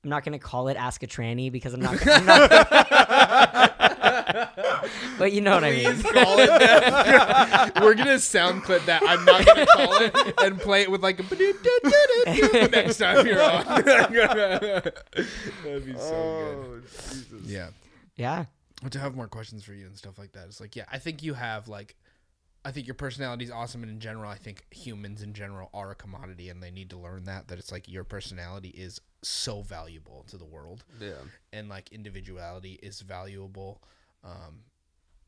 I'm not going to call it Ask a Tranny because I'm not but you know what I mean. Call it that. We're going to sound clip that. I'm not going to call it and play it with like a the next time you're on. That'd be so good. Jesus. Yeah. Yeah. But to have more questions for you and stuff like that, it's like, I think you have like, I think your personality is awesome, and in general, I think humans in general are a commodity, and they need to learn that it's like your personality is so valuable to the world. Yeah. And like individuality is valuable.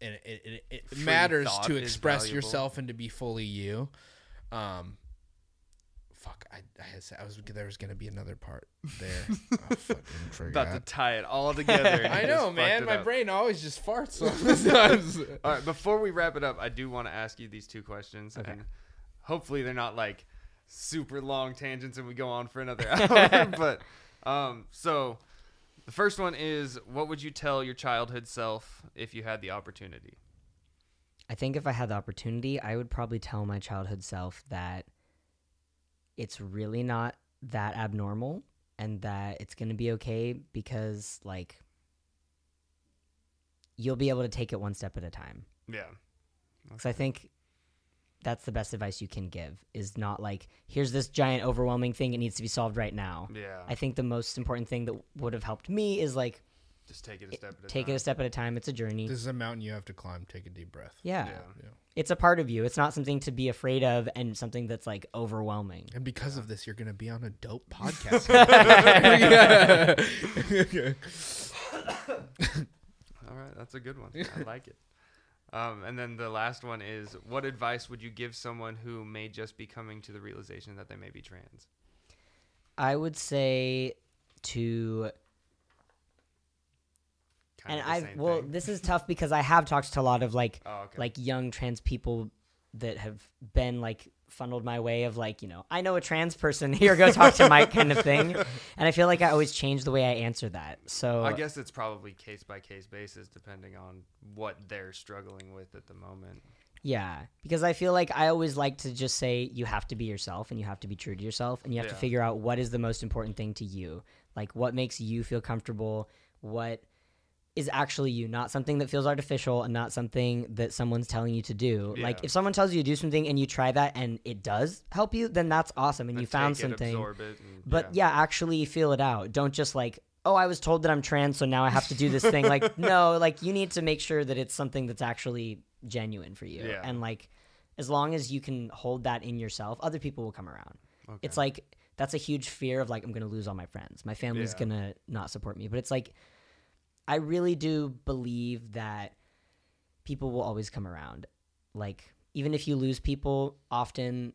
And it matters to express yourself and to be fully you. There was gonna be another part there. I fucking forgot. About to tie it all together. I know, man. My brain always just farts sometimes. All right, before we wrap it up, I do want to ask you these two questions, and hopefully they're not like super long tangents and we go on for another hour. But so the first one is, what would you tell your childhood self if you had the opportunity? I think if I had the opportunity, I would probably tell my childhood self that it's really not that abnormal and that it's going to be okay, because like you'll be able to take it one step at a time. Yeah. Because I think that's the best advice you can give, is not like, here's this giant overwhelming thing, it needs to be solved right now. Yeah. I think the most important thing that would have helped me is like, just take it a step at a time. Take it a step at a time. It's a journey. This is a mountain you have to climb. Take a deep breath. Yeah. It's a part of you. It's not something to be afraid of and something that's like overwhelming. And because of this, you're going to be on a dope podcast. All right. That's a good one. I like it. And then the last one is, what advice would you give someone who may just be coming to the realization that they may be trans? I would say to... this is tough because I have talked to a lot of like young trans people that have been like funneled my way of like, I know a trans person, here, go talk to Mike kind of thing. And I feel like I always change the way I answer that. So I guess it's probably case by case basis depending on what they're struggling with at the moment. Yeah, because I feel like I always like to just say you have to be yourself and you have to be true to yourself, and you have to figure out what is the most important thing to you. Like what makes you feel comfortable, what is actually you, not something that feels artificial and not something that someone's telling you to do. Yeah. Like if someone tells you to do something and you try that and it does help you, then that's awesome and you found something. Absorb it but actually feel it out. Don't just like, oh, I was told that I'm trans, so now I have to do this thing. Like, no, like you need to make sure that it's something that's actually genuine for you. Yeah. And like, as long as you can hold that in yourself, other people will come around. Okay. It's like, that's a huge fear of like, I'm going to lose all my friends. My family's going to not support me. But it's like, I really do believe that people will always come around. Like, even if you lose people, often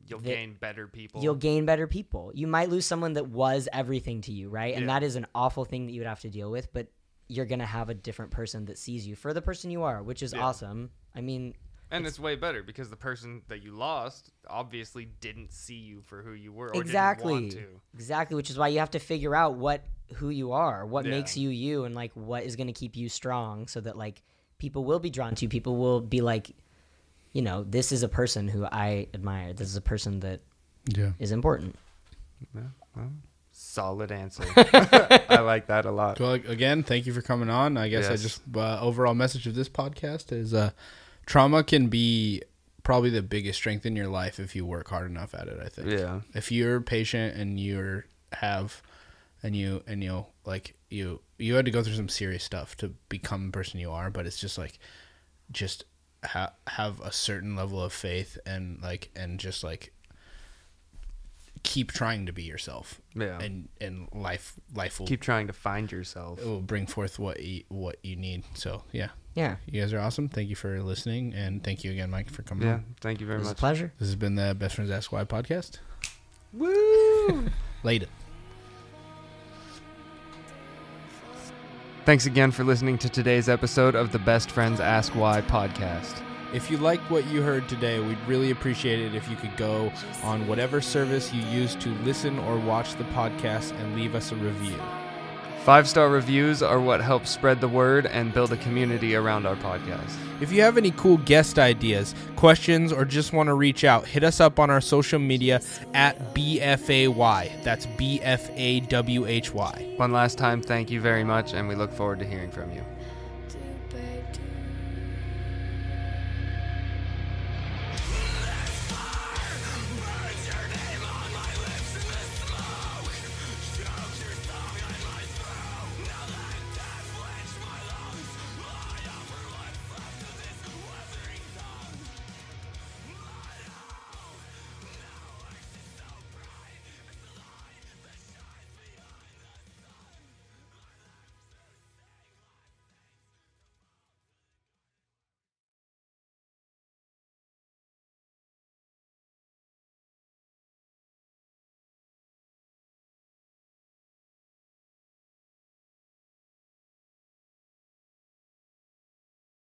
you'll gain better people. You'll gain better people. You might lose someone that was everything to you, right? And that is an awful thing that you would have to deal with, but you're going to have a different person that sees you for the person you are, which is awesome. I mean... And it's way better because the person that you lost obviously didn't see you for who you were or didn't want to. Exactly, which is why you have to figure out who you are, what makes you you, and like what is going to keep you strong, so that like people will be drawn to you. People will be like, this is a person who I admire. This is a person that is important. Yeah, well, solid answer. I like that a lot. Well, again, thank you for coming on. I guess I just overall message of this podcast is trauma can be probably the biggest strength in your life if you work hard enough at it, I think. Yeah. If you're patient and you had to go through some serious stuff to become the person you are, but it's just like, have a certain level of faith and just like keep trying to be yourself. Yeah. And life will keep trying to find yourself. It will bring forth what you need. So yeah. Yeah. You guys are awesome. Thank you for listening, and thank you again, Mike, for coming on. Thank you very much. It's a pleasure. This has been the Best Friends Ask Why podcast. Woo! Later. Thanks again for listening to today's episode of the Best Friends Ask Why podcast. If you like what you heard today, we'd really appreciate it if you could go on whatever service you use to listen or watch the podcast and leave us a review. 5-star reviews are what helps spread the word and build a community around our podcast. If you have any cool guest ideas, questions, or just want to reach out, hit us up on our social media at BFAY. That's BFAWHY. One last time, thank you very much, and we look forward to hearing from you.